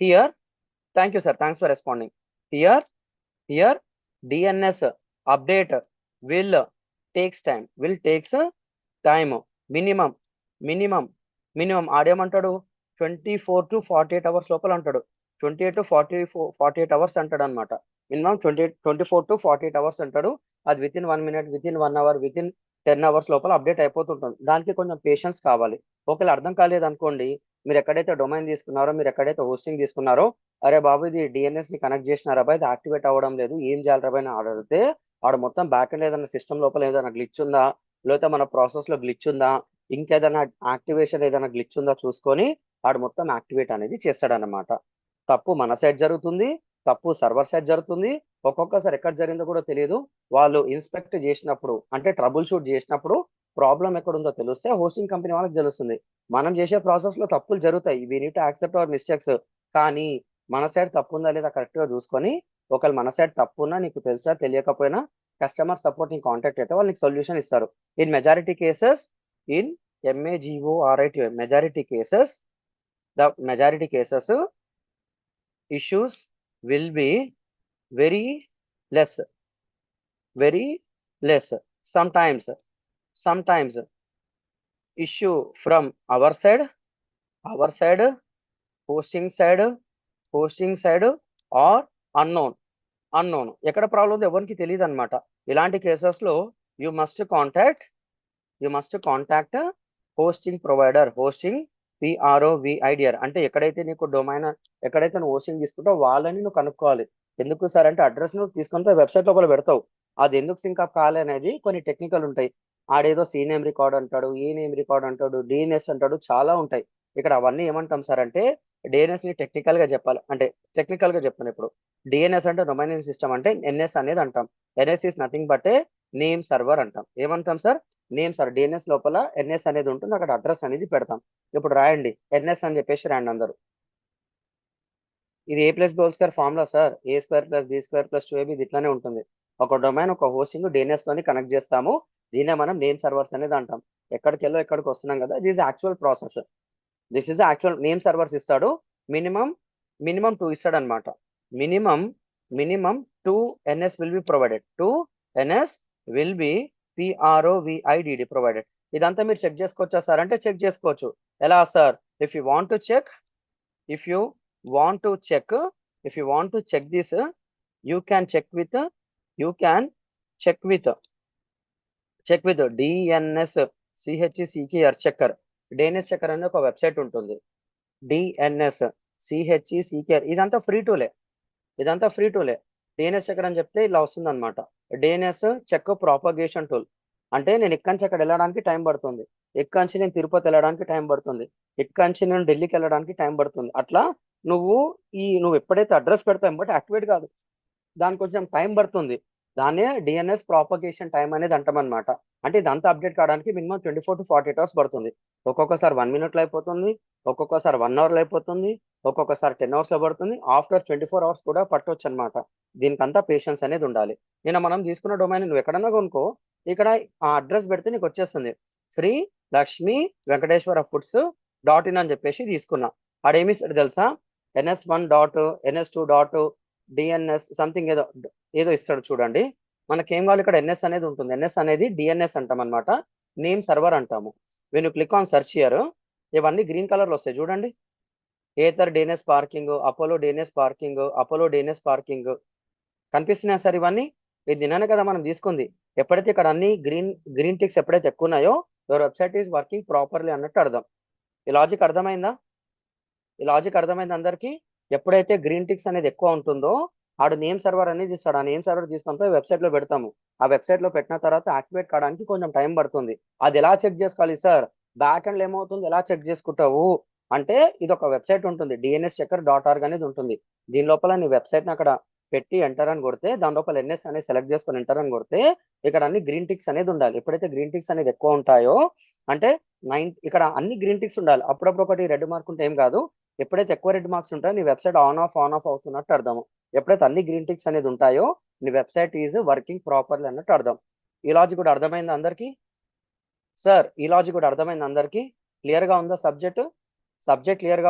here, thank you sir, thanks for responding. Here DNS update will takes time. Minimum ఆడేమంటాడు 24 to 48 hours లోపల అంటాడు. 28 to 48 hours అంటాడు అనమాట. మినిమం 24 to 48 hours అంటాడు. అది with in 1 minute, with in 1 hour, with in 10 hours లోపల update అయిపోతుంటుంది. దానికి కొంచెం పేషెన్స్ కావాలి. ఒకవేళ అర్థం కాలేదు అనుకోండి, మీరు ఎక్కడైతే డొమైన్ తీసుకున్నారో, మీరు ఎక్కడైతే హోస్టింగ్ తీసుకున్నారో, అరే బాబు ఇది డిఎన్ఎస్ ని కనెక్ట్ చేసినారా బాయ్, ఇది యాక్టివేట్ అవ్వడం లేదు, ఏం చేయాలి రాబాయ్ అని అడిగితే, ఆడ మొత్తం బ్యాక్ అండ్ ఏదైనా సిస్టమ్ లోపల ఏదైనా గ్లిచ్ ఉందా, లేకపోతే మన ప్రాసెస్ లో గ్లిచ్ ఉందా, ఇంకేదైనా యాక్టివేషన్ ఏదైనా గ్లిచ్ ఉందా చూసుకొని ఆడు మొత్తం యాక్టివేట్ అనేది చేస్తాడనమాట. తప్పు మన సైడ్ జరుగుతుంది, తప్పు సర్వర్ సైడ్ జరుగుతుంది. ఒక్కొక్కసారి ఎక్కడ జరిగిందో కూడా తెలియదు. వాళ్ళు ఇన్స్పెక్ట్ చేసినప్పుడు, అంటే ట్రబుల్ షూట్ చేసినప్పుడు ప్రాబ్లం ఎక్కడుందో తెలిస్తే హోస్టింగ్ కంపెనీ వాళ్ళకి తెలుస్తుంది. మనం చేసే ప్రాసెస్ లో తప్పులు జరుగుతాయి, we need to accept our mistakes. కానీ మన సైడ్ తప్పు ఉందా లేదా కరెక్ట్ గా చూసుకొని, ఒకవేళ మన సైడ్ తప్పు ఉన్నా, నీకు తెలుసా తెలియకపోయినా, కస్టమర్ సపోర్ట్ ని కాంటాక్ట్ అయితే వాళ్ళు నీకు సొల్యూషన్ ఇస్తారు. In majority cases, in MAGORITY, majority cases, the majority cases issues will be very less, very less. Sometimes issue from our side, hosting side or unknown. ఎక్కడ ప్రాబ్లం ఉందో ఎవరికి తెలియదు అనమాట. ఇలాంటి కేసెస్లో you must contact hosting provider, hosting PROVIDR. అంటే ఎక్కడైతే నీకు డొమైన్, ఎక్కడైతే నువ్వు హోస్టింగ్ తీసుకుంటావు వాళ్ళని నువ్వు కనుక్కోవాలి. ఎందుకు సార్ అంటే అడ్రస్ నువ్వు తీసుకుంటే వెబ్సైట్ లోపల పెడతావు, అది ఎందుకు సింక్ అప్ కాలే అనేది కొన్ని టెక్నికల్ ఉంటాయి. ఆడేదో C నేమ్ రికార్డ్ అంటాడు, E నేమ్ రికార్డ్ అంటాడు, DNS అంటాడు, చాలా ఉంటాయి. ఇక్కడ అవన్నీ ఏమంటాం సార్ అంటే DNS ని టెక్నికల్ గా చెప్పాలి. అంటే టెక్నికల్ గా చెప్తాను ఇప్పుడు. DNS అంటే డొమైన్ నేమ్ సిస్టమ్ అంటే NS అనేది అంటాం. NS is nothing but A name server అంటాం. ఏమంటాం సార్? Name sir. DNS లోపల NS అనేది ఉంటుంది, అక్కడ అడ్రస్ అనేది పెడతాం. ఇప్పుడు రాయండి NS అని చెప్పేసి రాయండి అందరూ. ఇది A+B² formula sir. A² + B² + 2AB ఇది ఇట్లానే ఉంటుంది. ఒక డొమైన్, ఒక హోస్టింగ్ DNS తోని కనెక్ట్ చేస్తాము. దీన్నే మనం నేమ్ సర్వర్స్ అనేది అంటాం. ఎక్కడికి వస్తున్నాం కదా, this actual process. This is actual name servers ఇస్తాడు. మినిమం 2 ఇస్తాడు అనమాట. Minimum 2 NS will be provided. 2 NS will be PROVIDD provided. ఇదంతా మీరు చెక్ చేసుకోవచ్చా సార్ అంటే చెక్ చేసుకోవచ్చు. ఎలా sir? If you want to check this, you can check with DNS CHECR checker. DNS checker అనే ఒక వెబ్సైట్ ఉంటుంది. DNS CHECR ఇదంతా ఫ్రీ టూలే. DNS checker అని చెప్తే ఇలా వస్తుంది అనమాట. DNS check propagation tool. అంటే నేను ఇక్కడి నుంచి అక్కడ వెళ్ళడానికి టైం పడుతుంది, ఇక్కడి నుంచి నేను తిరుపతి వెళ్ళడానికి టైం పడుతుంది, ఇక్కడి నుంచి నేను ఢిల్లీకి వెళ్ళడానికి టైం పడుతుంది. అట్లా నువ్వు ఎప్పుడైతే అడ్రస్ పెడతావు బట్ యాక్టివేట్ కాదు, దానికి కొంచెం టైం పడుతుంది. దాన్నే DNS ప్రాపగేషన్ టైం అనేది అంటామన్నమాట. అంటే ఇదంతా అప్డేట్ కావడానికి మినిమం 24 to 48 hours పడుతుంది. ఒక్కొక్కసారి 1 minute అయిపోతుంది, ఒక్కొక్కసారి 1 hour అయిపోతుంది, ఒక్కొక్కసారి 10 hours లో పడుతుంది. ఆఫ్టర్ 24 hours కూడా పట్టవచ్చు అనమాట. దీనికంతా పేషెన్స్ అనేది ఉండాలి. నేను మనం తీసుకున్న డొమైన్ నువ్వు ఎక్కడన్నా కొనుక్కో, ఇక్కడ ఆ అడ్రస్ పెడితే నీకు వచ్చేస్తుంది. శ్రీ లక్ష్మీ వెంకటేశ్వర ఫుడ్స్ .in అని చెప్పేసి తీసుకున్నా. ఆడేమి తెలుసా? NS1 dot, NS2 dot, DNS something ఏదో ఇస్తాడు చూడండి. మనకేం కావాలి ఇక్కడ NS అనేది ఉంటుంది. NS అనేది DNS అంటాం అనమాట, నేమ్ సర్వర్ అంటాము. When you click on search here, ఇవన్నీ గ్రీన్ కలర్ లో వస్తాయి చూడండి. Ether DNS parking, Apollo DNS parking కనిపిస్తున్నాయా సార్? ఇవన్నీ ఇది నిన్ననే కదా మనం తీసుకుంది. ఎప్పుడైతే ఇక్కడ అన్ని గ్రీన్ టిక్స్ ఎప్పుడైతే ఎక్కువ ఉన్నాయో your website is working properly అన్నట్టు అర్థం. ఈ లాజిక్ అర్థమైందా? అందరికీ? ఎప్పుడైతే గ్రీన్ టిక్స్ అనేది ఎక్కువ ఉంటుందో ఆడు నేమ్ సర్వర్ అనేది ఇస్తాడు. ఆ నేమ్ సర్వర్ తీసుకొని పోయి వెబ్సైట్ లో పెడతాము. ఆ వెబ్సైట్ లో పెట్టిన తర్వాత యాక్టివేట్ కావడానికి కొంచెం టైం పడుతుంది. అది ఎలా చెక్ చేసుకోవాలి సార్? బ్యాక్ ఎండ్ ఏమవుతుంది, ఎలా చెక్ చేసుకుంటావు అంటే ఇది ఒక వెబ్సైట్ ఉంటుంది, DNSchecker.org అనేది ఉంటుంది. దీని లోపల నీ వెబ్సైట్ ని అక్కడ పెట్టి ఎంటర్ అని కొడితే, దాని లోపల NS అనేది సెలెక్ట్ చేసుకొని ఎంటర్ అని కొడితే ఇక్కడ అన్ని గ్రీన్ టిక్స్ అనేది ఉండాలి. ఎప్పుడైతే గ్రీన్ టిక్స్ అనేది ఎక్కువ ఉంటాయో అంటే ఇక్కడ అన్ని గ్రీన్ టిక్స్ ఉండాలి. అప్పుడప్పుడు ఒకటి రెడ్ మార్క్ ఉంటే ఏం కాదు. ఎప్పుడైతే ఎక్కువ రెడ్ మార్క్స్ ఉంటాయో నీ వెబ్సైట్ ఆన్ ఆఫ్ అవుతున్నట్టు అర్థం. ఎప్పుడైతే అన్ని గ్రీన్ టిక్స్ అనేది ఉంటాయో నీ వెబ్సైట్ ఈజ్ వర్కింగ్ ప్రాపర్లీ అన్నట్టు అర్థం. ఈ లాజిక్ కూడా అర్థమైంది అందరికీ సార్? ఈ లాజిక్ కూడా అర్థమైంది అందరికీ? క్లియర్ గా ఉందా సబ్జెక్ట్? క్లియర్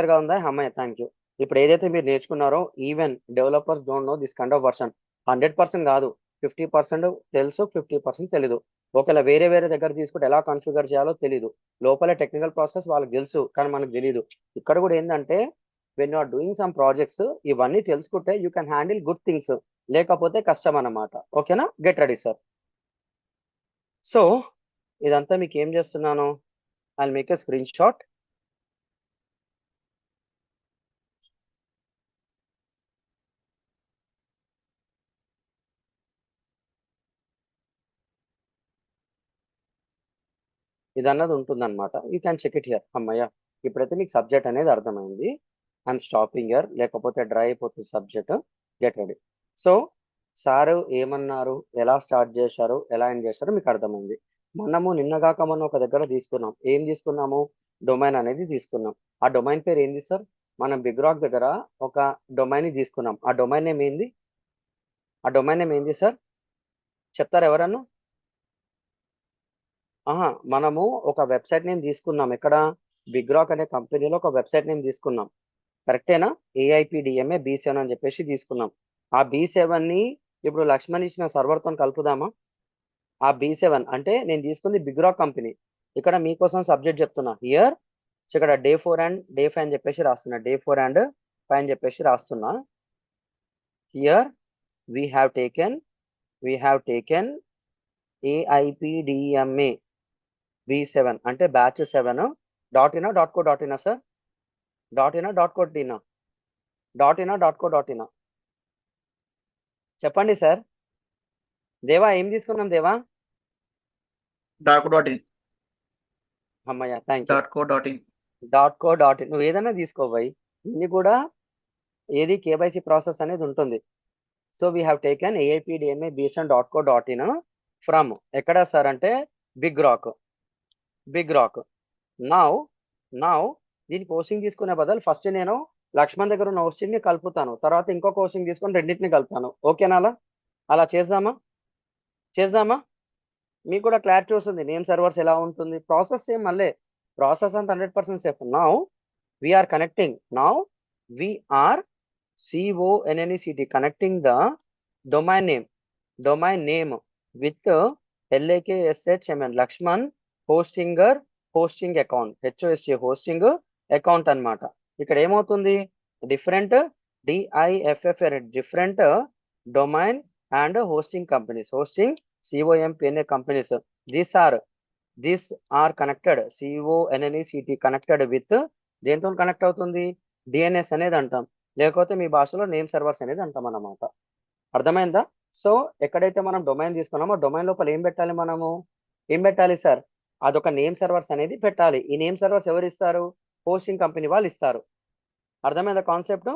గా ఉందా? అమ్మాయి థ్యాంక్ యూ. ఇప్పుడు ఏదైతే మీరు నేర్చుకున్నారో, even developers don't know this kind of version. 100% కాదు, 50% తెలుసు, 50% తెలీదు. ఒకవేళ వేరే దగ్గర తీసుకుంటే ఎలా కాన్ఫిగర్ చేయాలో తెలీదు. లోపల టెక్నికల్ ప్రాసెస్ వాళ్ళకి తెలుసు, కానీ మనకు తెలియదు. ఇక్కడ కూడా ఏంటంటే when you are doing some projects ఇవన్నీ తెలుసుకుంటే you can handle good things, లేకపోతే కష్టం అన్నమాట. ఓకేనా? Get ready sir. సో ఇదంతా మీకు ఏం చేస్తున్నాను, I make a screen shot. ఇది అన్నది ఉంటుంది అనమాట. You can check it here. అమ్మయ్య, ఇప్పుడైతే మీకు సబ్జెక్ట్ అనేది అర్థమైంది. ఐఎమ్ స్టాపింగ్ హియర్, లేకపోతే డ్రై అయిపోతుంది subject. Get ready. So sir ఏమన్నారు, ఎలా స్టార్ట్ చేశారు, ఎలా ఎండ్ చేశారో మీకు అర్థమైంది. మనము నిన్నగాక మనం ఒక దగ్గర తీసుకున్నాం. ఏం తీసుకున్నాము? డొమైన్ అనేది తీసుకున్నాం. ఆ డొమైన్ పేరు ఏంది సార్? మనం బిగ్రాక్ దగ్గర ఒక డొమైన్ తీసుకున్నాం. ఆ డొమైన్ నేమ్ ఏంది సార్? చెప్తారు ఎవరన్నా? మనము ఒక వెబ్సైట్ నేమ్ తీసుకున్నాం. ఎక్కడ? బిగ్రాక్ అనే కంపెనీలో ఒక వెబ్సైట్ నేమ్ తీసుకున్నాం. కరెక్టేనా? ఏఐపిడిఎంఏ B7 అని చెప్పేసి తీసుకున్నాం. ఆ B7 ని ఇప్పుడు లక్ష్మణ్ ఇచ్చిన సర్వర్తో కలుపుదామా? ఆ B7 అంటే నేను తీసుకుంది బిగ్రాక్ కంపెనీ. ఇక్కడ మీకోసం సబ్జెక్ట్ చెప్తున్నా హియర్. ఇక్కడ డే 4 అండ్ డే 5 అని చెప్పేసి రాస్తున్నా. డే 4 అండ్ 5 అని చెప్పేసి రాస్తున్నా. Here we have taken AIPDMA B7 అంటే batch 7 dot in dot co dot in sir. Dot in dot co in dot in dot co dot in చెప్పండి sir. దేవా ఏం తీసుకున్నాం దేవా? .in అమ్మయ్య థ్యాంక్ యూ. .co.in .co.in నువ్వు ఏదైనా తీసుకోబోయి ఇది కూడా ఏది కేవైసీ ప్రాసెస్ అనేది ఉంటుంది. So we have taken AIPDMA B7.co.in from ఎక్కడ సార్ అంటే బిగ్ రాక్. నౌ దీనికి హోస్టింగ్ తీసుకునే బదులు ఫస్ట్ నేను లక్ష్మణ్ దగ్గర ఉన్న హోస్టింగ్ ని కలుపుతాను. తర్వాత ఇంకొక హోస్టింగ్ తీసుకొని రెండింటిని కలుపుతాను. ఓకేనా? అలా చేద్దామా? మీకు కూడా క్లారిటీ వస్తుంది నేమ్ సర్వర్స్ ఎలా ఉంటుంది. ప్రాసెస్ సేమ్, మళ్ళీ ప్రాసెస్ అంతా 100% safe. Now we're connecting. We're CONNECT connecting the domain name with LAKSHMN Lakshman hosting account HOST hosting account అన్నమాట. ఇక్కడ ఏమవుతుంది? Different DIFF different domain and hosting companies, hosting COMPNA companies. These are connected. CONNECT connected with దేంతో connect అవుతుంది? DNS అనేది అంటాం, లేకపోతే మీ భాషలో name servers అనేది అంటాం అన్నమాట. అర్థమైందా? సో ఎక్కడైతే మనం డొమైన్ తీసుకున్నామో డొమైన్ లోపల ఏం పెట్టాలి సార్? అదొక నేమ్ సర్వర్స్ అనేది పెట్టాలి. ఈ నేమ్ సర్వర్స్ ఎవరు ఇస్తారు? హోస్టింగ్ కంపెనీ వాళ్ళు ఇస్తారు. అర్థమైందా కాన్సెప్ట్?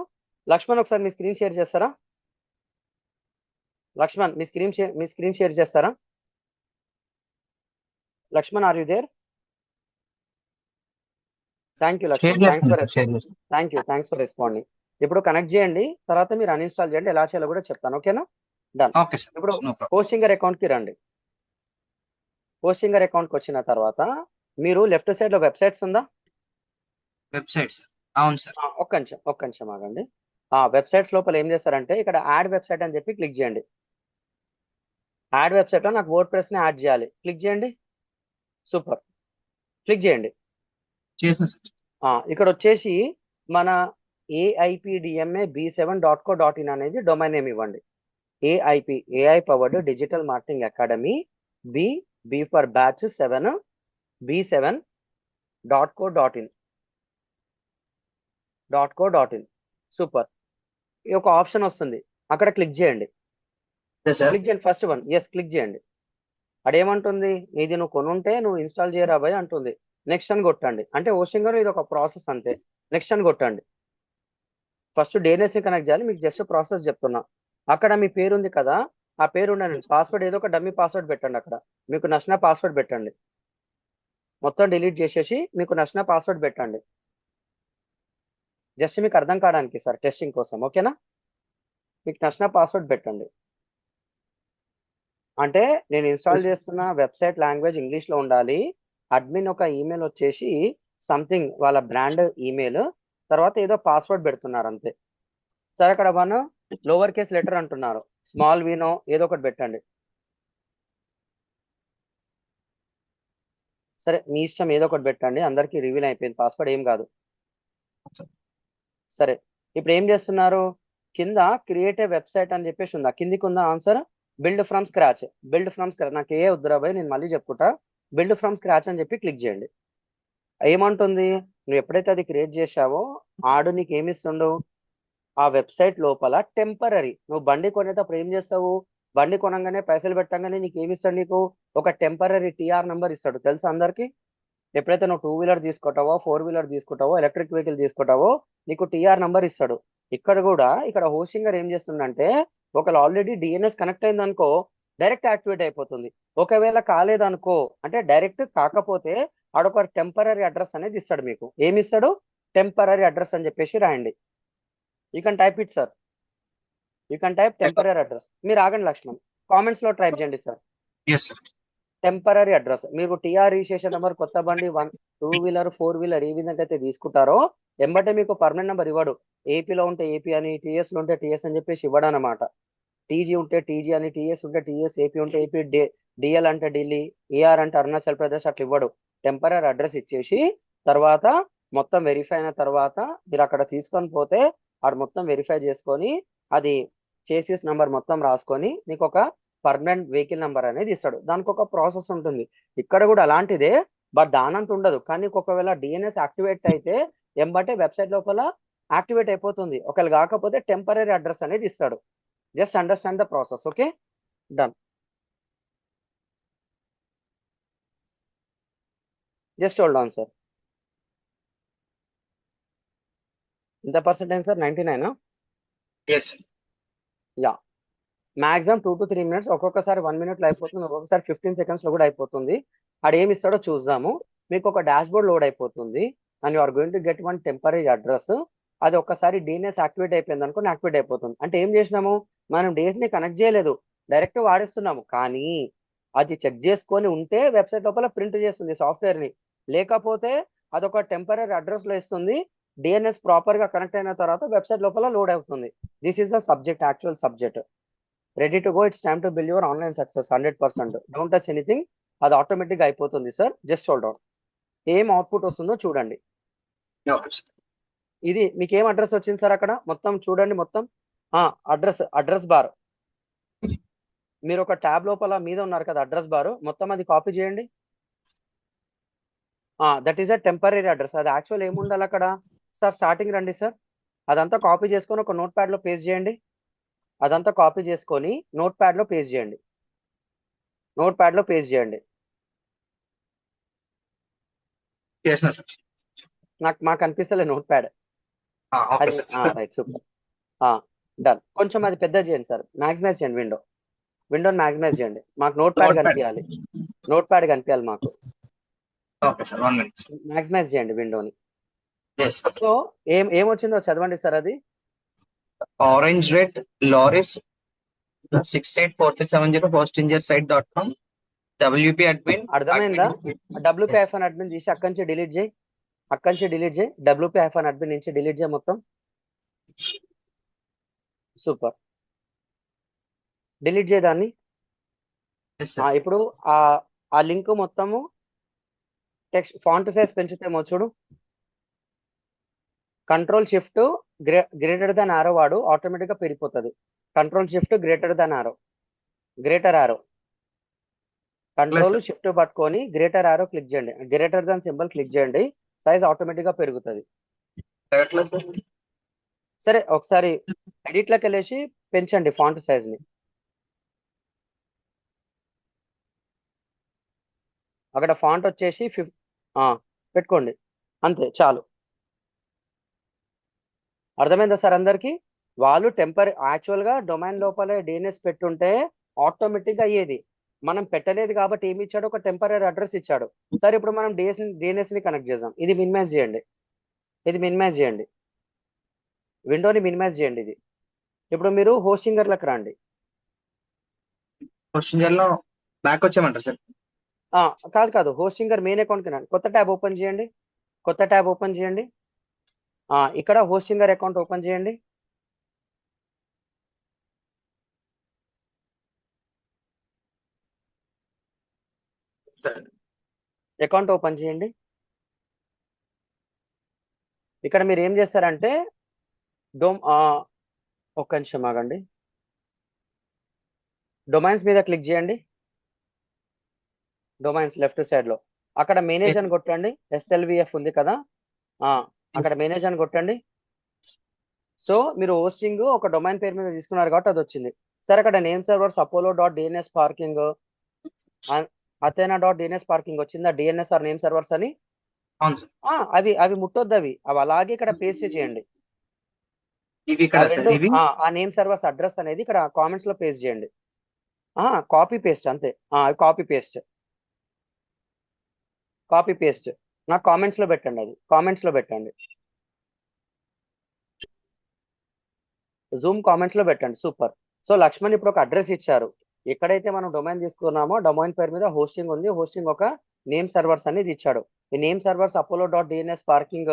లక్ష్మణ్ ఒకసారి మీ స్క్రీన్ షేర్ చేస్తారా? లక్ష్మణ్ మీ స్క్రీన్ షేర్ చేస్తారా? Lakshman are you there? Thank you Lakshman. Thanks for responding. ఇప్పుడు కనెక్ట్ చేయండి, తర్వాత మీరు అన్ఇన్స్టాల్ చేయండి. ఎలా చేయాలో కూడా చెప్తాను. ఓకేనా? డన్. Okay sir. ఇప్పుడు నో ప్రాబ్లం. హోస్టింగర్ అకౌంట్ కి రండి. హోస్టింగర్ అకౌంట్ కి వచ్చిన తర్వాత మీరు లెఫ్ట్ సైడ్ లో వెబ్సైట్స్ ఉందా? Website sir. అవును సార్. ఒక్క నిమిషం ఆగండి. వెబ్సైట్స్ లోపల ఏం చేస్తారంటే ఇక్కడ యాడ్ వెబ్సైట్ అని చెప్పి క్లిక్ చేయండి. యాడ్ వెబ్సైట్ లో నాకు వర్డ్ ప్రెస్ ని యాడ్ చేయాలి. క్లిక్ చేయండి. సూపర్. క్లిక్ చేయండి. చేసాను సార్. ఇక్కడ వచ్చేసి మన AIPDMA B7.co.in అనేది డొమైన్ నేమ్ ఇవ్వండి. AI powered digital marketing academy B for batch 7 B7.co.in. Super. ఈ ఒక ఆప్షన్ వస్తుంది, అక్కడ క్లిక్ చేయండి. ఫస్ట్ వన్ క్లిక్ చేయండి. అదేమంటుంది? ఇది నువ్వు కొనుంటే నువ్వు ఇన్స్టాల్ చేయరా భయ్ అంటుంది. నెక్స్ట్ అని కొట్టండి. అంటే హోస్టింగర్ ఇది ఒక ప్రాసెస్ అంతే. నెక్స్ట్ అని కొట్టండి. ఫస్ట్ DNS ని కనెక్ట్ చేయాలి. మీకు జస్ట్ ప్రాసెస్ చెప్తున్నా. అక్కడ మీ పేరు ఉంది కదా, ఆ పేరు ఉండండి. పాస్వర్డ్ ఏదో ఒక డమ్మీ పాస్వర్డ్ పెట్టండి. అక్కడ మీకు నచ్చిన పాస్వర్డ్ పెట్టండి. మొత్తం డిలీట్ చేసేసి మీకు నచ్చిన పాస్వర్డ్ పెట్టండి. జస్ట్ మీకు అర్థం కావడానికి సార్, టెస్టింగ్ కోసం. ఓకేనా? మీకు నచ్చిన పాస్వర్డ్ పెట్టండి. అంటే నేను ఇన్స్టాల్ చేస్తున్న వెబ్సైట్ లాంగ్వేజ్ ఇంగ్లీష్ లో ఉండాలి. అడ్మిన్ ఒక ఈమెయిల్ వచ్చేసి సంథింగ్ వాళ్ళ బ్రాండ్ ఈమెయిల్, తర్వాత ఏదో పాస్వర్డ్ పెడుతున్నారు అంతే. సరే, అక్కడ వన్ లోవర్ కేస్ లెటర్ అంటున్నారు, స్మాల్ వీనో ఏదో ఒకటి పెట్టండి. సరే, మీ ఇష్టం ఏదో ఒకటి పెట్టండి. అందరికీ రివీల్ అయిపోయింది, పాస్వర్డ్ ఏం కాదు. సరే, ఇప్పుడు ఏం చేస్తున్నారు? కింద క్రియేట్ ఏ వెబ్సైట్ అని చెప్పేసి ఉందా? కిందికి ఉందా ఆన్సర్? Build from scratch. నాకు ఏ వద్దురాబాయ్, నేను మళ్ళీ చెప్పుకుంటా. బిల్డ్ ఫ్రమ్ స్క్రాచ్ అని చెప్పి క్లిక్ చేయండి. ఏమంటుంది? నువ్వు ఎప్పుడైతే అది క్రియేట్ చేశావో ఆడు నీకు ఏమిస్తుండు? ఆ వెబ్సైట్ లోపల టెంపరరీ, నువ్వు బండి కొనేటప్పుడు ఏం చేస్తావు? బండి కొనంగానే పైసలు పెట్టంగానే నీకు ఏమిస్తాడు? నీకు ఒక టెంపరరీ TR నెంబర్ ఇస్తాడు. తెలుసా అందరికి? ఎప్పుడైతే నువ్వు 2 వీలర్ తీసుకుంటావో, 4 వీలర్ తీసుకుంటావో, ఎలక్ట్రిక్ వెహికల్ తీసుకుంటావో నీకు TR నెంబర్ ఇస్తాడు. ఇక్కడ హోస్టింగర్ ఏం చేస్తుందంటే, ఒకవేళ ఆల్రెడీ DNS కనెక్ట్ అయిందనుకో డైరెక్ట్ యాక్టివేట్ అయిపోతుంది. ఒకవేళ కాలేదనుకో, అంటే డైరెక్ట్ కాకపోతే ఆడొక టెంపరరీ అడ్రస్ అనేది ఇస్తాడు. మీకు ఏమి ఇస్తాడు? టెంపరరీ అడ్రస్ అని చెప్పేసి రాయండి. You can type it sir. You can type temporary address. మీరు ఆగండి లక్ష్మణ్, కామెంట్స్ లో టైప్ చేయండి సార్. Temporary address. మీరు టీఆర్ రిజిస్ట్రేషన్ నెంబర్ కొత్త బండి 2 వీలర్ 4 వీలర్ ఏ విధంగా అయితే తీసుకుంటారో ఎంబటే మీకు పర్మనెంట్ నెంబర్ ఇవ్వడు. ఏపీలో ఉంటే ఏపీ అని, టీఎస్ లో ఉంటే టీఎస్ అని చెప్పేసి ఇవ్వడు అనమాట. టీజీ ఉంటే టీజీ అని, టీఎస్ ఉంటే టీఎస్, ఏపీ ఉంటే ఏపీ, డిఎల్ అంటే ఢిల్లీ, ఏఆర్ అంటే అరుణాచల్ ప్రదేశ్ అట్లా ఇవ్వడు. టెంపరీ అడ్రస్ ఇచ్చేసి తర్వాత మొత్తం వెరిఫై అయిన తర్వాత మీరు అక్కడ తీసుకొని పోతే ఆడు మొత్తం వెరిఫై చేసుకొని అది చేసిస్ నంబర్ మొత్తం రాసుకొని నీకు ఒక పర్మనెంట్ వెహికల్ నెంబర్ అనేది ఇస్తాడు. దానికి ఒక ప్రాసెస్ ఉంటుంది. ఇక్కడ కూడా అలాంటిదే, బట్ దానంత ఉండదు. కానీ ఒకవేళ డిఎన్ఎస్ యాక్టివేట్ అయితే ఎంబటే వెబ్సైట్ లోపల యాక్టివేట్ అయిపోతుంది. ఒకవేళ కాకపోతే టెంపరీ అడ్రస్ అనేది ఇస్తాడు. Just understand the process. Okay, done. Just hold on sir. ఎంత percentage sir? 99? Yes sir. Yeah, maximum 2 to 3 minutes. ఒక్కొక్కసారి 1 minute లో అయిపోతుంది, ఒక్కొక్కసారి 15 seconds లో కూడా అయిపోతుంది. ఆడు ఏమి ఇస్తాడో చూద్దాము. మీకు ఒక డాష్ బోర్డ్ లోడ్ అయిపోతుంది and you are going to get one temporary address. అది ఒక్కసారి డిఎన్ఎస్ యాక్టివేట్ అయిపోయింది అనుకో యాక్టివేట్ అయిపోతుంది. అంటే ఏం చేసినాము, మనం డేస్ ని కనెక్ట్ చేయలేదు, డైరెక్ట్ వాడిస్తున్నాము. కానీ అది చెక్ చేసుకొని ఉంటే వెబ్సైట్ లోపల ప్రింట్ చేస్తుంది సాఫ్ట్వేర్ ని, లేకపోతే అదొక టెంపరీ అడ్రస్ లో ఇస్తుంది. డిఎన్ఎస్ ప్రాపర్ గా కనెక్ట్ అయిన తర్వాత వెబ్సైట్ లోపల లోడ్ అవుతుంది. This is the subject, actual subject. Ready to go, it's time to build your online success. 100%. Don't touch anything, అది ఆటోమేటిక్ గా అయిపోతుంది సార్. Just hold on. ఏం అవుట్పుట్ వస్తుందో చూడండి. Okay sir. ఇది మీకు ఏం అడ్రస్ వచ్చింది సార్ అక్కడ మొత్తం చూడండి. మొత్తం అడ్రస్ బార్, మీరు ఒక ట్యాబ్ లోపల మీద ఉన్నారు కదా అడ్రస్ బార్, మొత్తం అది కాపీ చేయండి. That is a temporary address. అది యాక్చువల్ ఏముండాలి అక్కడ సార్? స్టార్టింగ్ రండి సార్, అదంతా కాపీ చేసుకొని ఒక నోట్ ప్యాడ్ లో పేస్ట్ చేయండి. అదంతా కాపీ చేసుకొని నోట్ ప్యాడ్ లో పేస్ట్ చేయండి. నోట్ ప్యాడ్ లో పేస్ట్ చేయండి. చేసిన సార్. మాకు కనిపిస్తలే నోట్ ప్యాడ్. ఓకే అది సార్. Right, super. డన్. కొంచెం అది పెద్ద చేయండి సార్, మ్యాక్సిమైజ్ చేయండి. విండోని మ్యాక్సిమైజ్ చేయండి. మాకు నోట్ ప్యాడ్ కనిపించాలి, నోట్ ప్యాడ్ కనిపించాలి మాకు. Okay sir, 1 minute. మ్యాక్సిమైజ్ చేయండి విండోని. Yes sir. సో ఏమొచ్చిందో చదవండి సార్. అది orange red lorries 684370 hostingersite.com WP admin. అర్థమైందా? WP- admin తీసి అక్కడి నుంచి డిలీట్ చేయి, అక్కడి నుంచి డిలీట్ చేయి. WP- admin నుంచి డిలీట్ చేయి మొత్తం. సూపర్, డిలీట్ చేయదాన్ని. Yes, sir. ఇప్పుడు ఆ లింక్ మొత్తము టెక్స్ట్ ఫాంట్ సైజ్ పెంచుతేమో చూడు. కంట్రోల్ షిఫ్ట్ గ్రేటర్ దాన్ ఆరో వాడు, ఆటోమేటిక్ గా పెరిగిపోతుంది. కంట్రోల్ షిఫ్ట్ గ్రేటర్ దాన్ ఆరో, గ్రేటర్ ఆరో, కంట్రోల్ షిఫ్ట్ పట్టుకొని గ్రేటర్ ఆరో క్లిక్ చేయండి. గ్రేటర్ దాన్ సింబల్ క్లిక్ చేయండి, సైజ్ ఆటోమేటిక్ గా పెరుగుతుంది. ఎట్లా సార్? సరే, ఒకసారి ఎడిట్ లోకి వెళ్ళేసి పెంచండి ఫాంట్ సైజ్ ని. అక్కడ ఫాంట్ వచ్చేసి పెట్టుకోండి, అంతే చాలు. అర్థమైందా సార్ అందరికి? వాళ్ళు యాక్చువల్ గా డొమైన్ లోపలే డిఎన్ఎస్ పెట్టుంటే ఆటోమేటిక్ గా అయ్యేది. మనం పెట్టలేదు కాబట్టి ఏమి ఇచ్చాడు, ఒక టెంపరీ అడ్రస్ ఇచ్చాడు. సరే, ఇప్పుడు మనం డిఎన్ఎస్ ని కనెక్ట్ చేద్దాం. ఇది మినిమైజ్ చేయండి, ఇది మినిమైజ్ చేయండి, విండోని మినిమైజ్ చేయండి. ఇది ఇప్పుడు మీరు హోస్టింగర్లకు రండి. హోస్టింగర్ లో బ్యాక్ వచ్చామంటారు సార్? కాదు, హోస్టింగర్ మెయిన్ అకౌంట్ కి రండి. కొత్త ట్యాబ్ ఓపెన్ చేయండి, కొత్త ట్యాబ్ ఓపెన్ చేయండి. ఇక్కడ హోస్టింగర్ అకౌంట్ ఓపెన్ చేయండి. అకౌంట్ ఓపెన్ చేయండి. ఇక్కడ మీరు ఏం చేస్తారంటే ఒక్క నిమిషం ఆగండి. డొమైన్స్ మీద క్లిక్ చేయండి. డొమైన్స్ లెఫ్ట్ సైడ్ లో అక్కడ మేనేజ్ అని కొట్టండి. SLVF ఉంది కదా, అక్కడ మేనేజ్ అని కొట్టండి. సో మీరు హోస్టింగ్ ఒక డొమైన్ పేరు మీద తీసుకున్నారు కాబట్టి అది వచ్చింది. సరే, అక్కడ name servers apollo.dns parking athena.dns parking వచ్చిందా? DNS ఆర్ నేమ్ సర్వర్స్ అని. అవును సార్. అవి ముట్టొద్దు, అవి అలాగే ఇక్కడ పేస్ట్ చేయండి. ఇవి ఇక్కడ సార్, ఇవి ఆ నేమ్ సర్వర్స్ అడ్రస్ అనేది ఇక్కడ కామెంట్స్ లో పేస్ట్ చేయండి. కాపీ పేస్ట్ అంతే. కాపీ పేస్ట్ నాకు కామెంట్స్ లో పెట్టండి, అది కామెంట్స్ లో పెట్టండి, జూమ్ కామెంట్స్ లో పెట్టండి. సూపర్. సో లక్ష్మణ్ ఇప్పుడు ఒక అడ్రస్ ఇచ్చారు. ఎక్కడైతే మనం డొమైన్ తీసుకున్నామో డొమైన్ పేరు మీద హోస్టింగ్ ఉంది, హోస్టింగ్ ఒక నేమ్ సర్వర్స్ అనేది ఇచ్చాడు. ఈ name servers Apollo dot DNS parking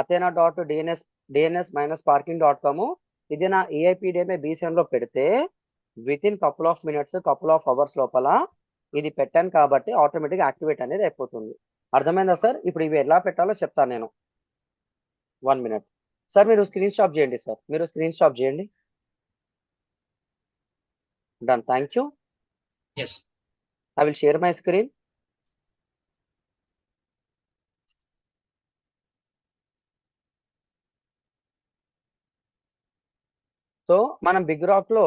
Athena dot DNS minus parking dot com. ఇది నా ఏఐపిడిఎంఏ బీసీఎన్ లో పెడితే within couple of minutes couple of hours లోపల ఇది పెట్టాను కాబట్టి ఆటోమేటిక్ యాక్టివేట్ అనేది అయిపోతుంది. అర్థమైందా సార్? ఇప్పుడు ఇవి ఎలా పెట్టాలో చెప్తాను నేను. 1 minute సార్, మీరు స్క్రీన్ స్టాప్ చేయండి సార్, మీరు స్క్రీన్ స్టాప్ చేయండి. Done, thank you. Yes. I will share my screen. So మనం బిగ్ రాక్ లో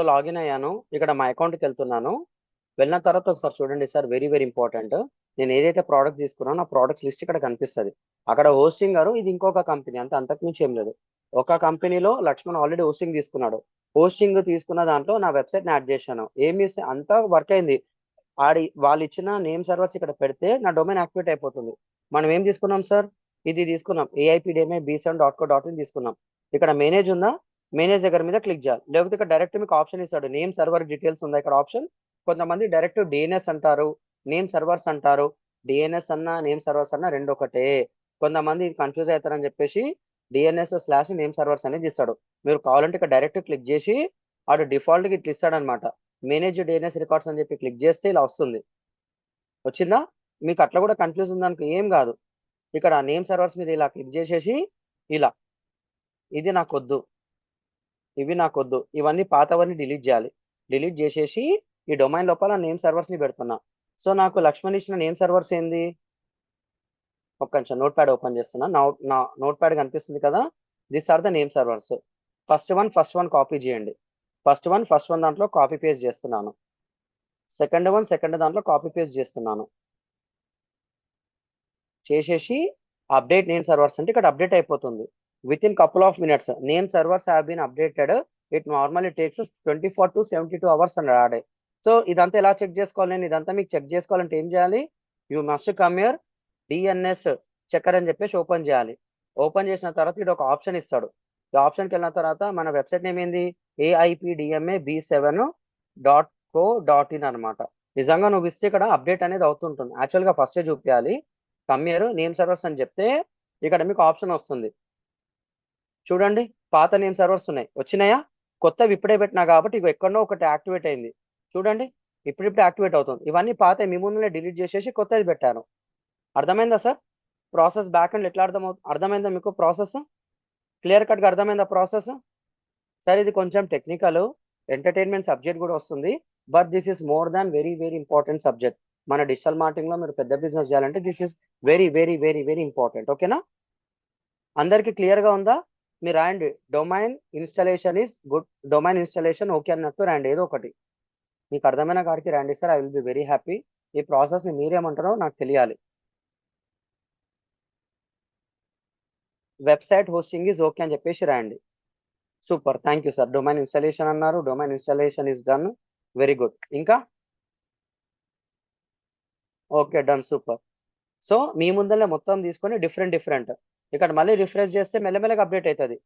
లాగిన్ అయ్యాను. ఇక్కడ మా అకౌంట్కి వెళ్తున్నాను. వెళ్ళిన తర్వాత ఒకసారి చూడండి సార్, వెరీ వెరీ ఇంపార్టెంట్. నేను ఏదైతే ప్రోడక్ట్ తీసుకున్నానో ఆ ప్రోడక్ట్స్ లిస్ట్ ఇక్కడ కనిపిస్తుంది. అక్కడ హోస్టింగ్ గారు ఇది ఇంకొక కంపెనీ, అంతే, అంతకుమించి ఏం లేదు. ఒక కంపెనీలో లక్ష్మణ్ ఆల్రెడీ హోస్టింగ్ తీసుకున్నాడు. హోస్టింగ్ తీసుకున్న దాంట్లో నా వెబ్సైట్ యాడ్ చేశాను. ఏమి అంతా వర్క్ అయింది. వాళ్ళు ఇచ్చిన నేమ్ సర్వర్స్ ఇక్కడ పెడితే నా డొమైన్ యాక్టివేట్ అయిపోతుంది. మనం ఏం తీసుకున్నాం సార్? ఇది తీసుకున్నాం, ఏఐపిడిఎంఏ b7.co.in తీసుకున్నాం. ఇక్కడ మేనేజ్ ఉందా? మేనేజ్ దగ్గర మీద క్లిక్ చేయాలి. లేకపోతే ఇక్కడ డైరెక్ట్ మీకు ఆప్షన్ ఇస్తాడు, నేమ్ సర్వర్ డీటెయిల్స్ ఉందా ఇక్కడ ఆప్షన్. కొంతమంది డైరెక్ట్ డిఎన్ఎస్ అంటారు, నేమ్ సర్వర్స్ అంటారు. డిఎన్ఎస్ అన్న నేమ్ సర్వర్స్ అన్న రెండు ఒకటే. కొంతమంది కన్ఫ్యూజ్ అవుతారని చెప్పేసి DNS/నేమ్ సర్వర్స్ అనేది ఇస్తాడు. మీరు కావాలంటే ఇక్కడ డైరెక్ట్ క్లిక్ చేసి వాడు డిఫాల్ట్గా ఇట్లా ఇస్తాడు అనమాట. మేనేజ్ డిఎన్ఎస్ రికార్డ్స్ అని చెప్పి క్లిక్ చేస్తే ఇలా వస్తుంది. వచ్చిందా? మీకు అట్లా కూడా కన్ఫ్యూజ్ ఉందనుకో ఏం కాదు, ఇక్కడ నేమ్ సర్వర్స్ మీద ఇలా క్లిక్ చేసేసి ఇలా, ఇది నాకొద్దు, ఇవి నాకొద్దు, ఇవన్నీ పాతవన్నీ డిలీట్ చేయాలి. డిలీట్ చేసేసి ఈ డొమైన్ లోపల నేమ్ సర్వర్స్ ని పెడుతున్నా. సో నాకు లక్ష్మణ్ ఇచ్చిన నేమ్ సర్వర్స్ ఏంది? ఒక్క నిమిషం నోట్ ప్యాడ్ ఓపెన్ చేస్తున్నా. నా నోట్ ప్యాడ్ కనిపిస్తుంది కదా, this are the name servers. First one copy చేయండి. ఫస్ట్ వన్ దాంట్లో కాపీ పేస్ట్ చేస్తున్నాను. సెకండ్ దాంట్లో కాపీ పేస్ట్ చేస్తున్నాను. చేసేసి అప్డేట్ నేమ్ సర్వర్స్ అంటే ఇక్కడ అప్డేట్ అయిపోతుంది. Within couple of minutes name servers have been updated. It normally takes 24 to 72 hours అని రాడే. సో ఇదంతా ఎలా చెక్ చేసుకోవాలి? నేను ఇదంతా మీకు చెక్ చేసుకోవాలంటే ఏం చేయాలి? You must come here, DNS checker అని చెప్పేసి ఓపెన్ చేయాలి. ఓపెన్ చేసిన తర్వాత ఇది ఒక ఆప్షన్ ఇస్తాడు. ఈ ఆప్షన్కి వెళ్ళిన తర్వాత మన వెబ్సైట్ నేమ్ ఏంది? AIPDMA b7.co.in అనమాట. నిజంగా నువ్వు ఇస్తే ఇక్కడ అప్డేట్ అనేది అవుతుంటుంది. యాక్చువల్గా ఫస్టే చూపించాలి. కమ్మియర్ నేమ్ సర్వర్స్ అని చెప్తే ఇక్కడ మీకు ఆప్షన్ వస్తుంది. చూడండి, పాత నేమ్ సర్వర్స్ ఉన్నాయి, వచ్చినాయా? కొత్తవి ఇప్పుడే పెట్టినా కాబట్టి ఇక ఎక్కడో ఒకటి యాక్టివేట్ అయింది. చూడండి, ఇప్పుడిప్పుడు యాక్టివేట్ అవుతుంది. ఇవన్నీ పాత మీ ముందునే డిలీట్ చేసేసి కొత్తది పెట్టాను. అర్థమైందా సార్? ప్రాసెస్ బ్యాక్ అండ్ ఎట్లా అర్థమైందా మీకు? ప్రాసెస్ క్లియర్ కట్గా అర్థమైందా ప్రాసెస్? సార్ ఇది కొంచెం టెక్నికల్, ఎంటర్టైన్మెంట్ సబ్జెక్ట్ కూడా వస్తుంది. But this is more than very very important subject. మన డిజిటల్ మార్కెటింగ్ లో మీరు పెద్ద బిజినెస్ చేయాలంటే this is very very very very important. ఓకేనా? అందరికి క్లియర్ గా ఉందా? మీరు రాయండి, domain installation is good, domain installation okay అన్నట్టు రాయండి, ఏదో ఒకటి మీకు అర్థమైన కాడికి రాయండి sir. I will be very happy. ఈ ప్రాసెస్ ని మీరేమంటారో నాకు తెలియాలి. వెబ్సైట్ హోస్టింగ్ ఈజ్ ఓకే అని చెప్పేసి రాయండి. Super, thank you sir. Domain installation అన్నారు, domain installation is done, very good. ఇంకా ఓకే, డన్, సూపర్. సో మీ ముందరనే మొత్తం తీసుకొని డిఫరెంట్ ఇక్కడ మళ్ళీ రిఫ్రెష్ చేస్తే మెల్లమెల్లగా అప్డేట్ అవుతుంది.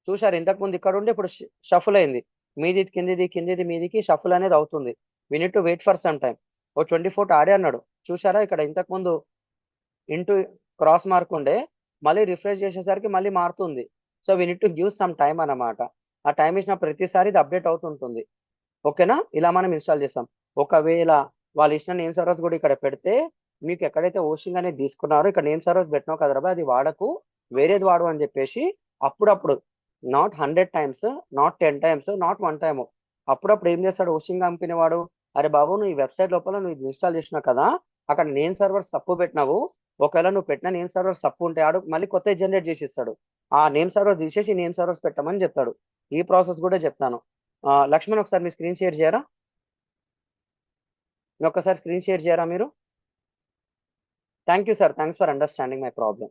చూసారు, ఇంతకుముందు ఇక్కడ ఉండి ఇప్పుడు షఫుల్ అయింది. మీది కిందిది మీదికి షఫుల్ అనేది అవుతుంది. We need to wait for some time. ఓ 24 ఆడే అన్నాడు, చూసారా? ఇక్కడ ఇంతకుముందు ఇంటూ క్రాస్ మార్క్ ఉండే, మళ్ళీ రిఫ్రెష్ చేసేసరికి మళ్ళీ మారుతుంది. So we need to give some time అన్నమాట. ఆ టైం ఇచ్చిన ప్రతిసారి ఇది అప్డేట్ అవుతుంటుంది. ఓకేనా? ఇలా మనం ఇన్స్టాల్ చేస్తాం. ఒకవేళ వాళ్ళు ఇచ్చిన నేమ్ సర్వర్స్ కూడా ఇక్కడ పెడితే మీకు ఎక్కడైతే హోస్టింగ్ అనేది తీసుకున్నారో ఇక్కడ నేమ్ సర్వర్స్ పెట్టినావు కదరా, అది వాడకు, వేరేది వాడు అని చెప్పేసి అప్పుడప్పుడు, not 100 times, not 10 times, not 1 time, అప్పుడప్పుడు ఏం చేస్తాడు హోస్టింగ్ కంపెనీ వాడు, అరే బాబు నువ్వు ఈ వెబ్సైట్ లోపల నువ్వు ఇన్స్టాల్ చేసినావు కదా, అక్కడ నేమ్ సర్వర్స్ తప్పు పెట్టినావు, ఒకవేళ నువ్వు పెట్టిన నేమ్ సర్వర్స్ తప్పు ఉంటే ఆడు మళ్ళీ కొత్త జనరేట్ చేసి ఇస్తాడు. ఆ నేమ్ సర్వర్స్ తీసేసి నేమ్ సర్వర్స్ పెట్టమని చెప్తాడు. ఈ ప్రాసెస్ కూడా చెప్తాను. లక్ష్మణ్ ఒకసారి మీ స్క్రీన్ షేర్ చేయరా? మీ ఒక్కసారి స్క్రీన్ షేర్ చేయరా మీరు? Thank you sir, thanks for understanding my problem.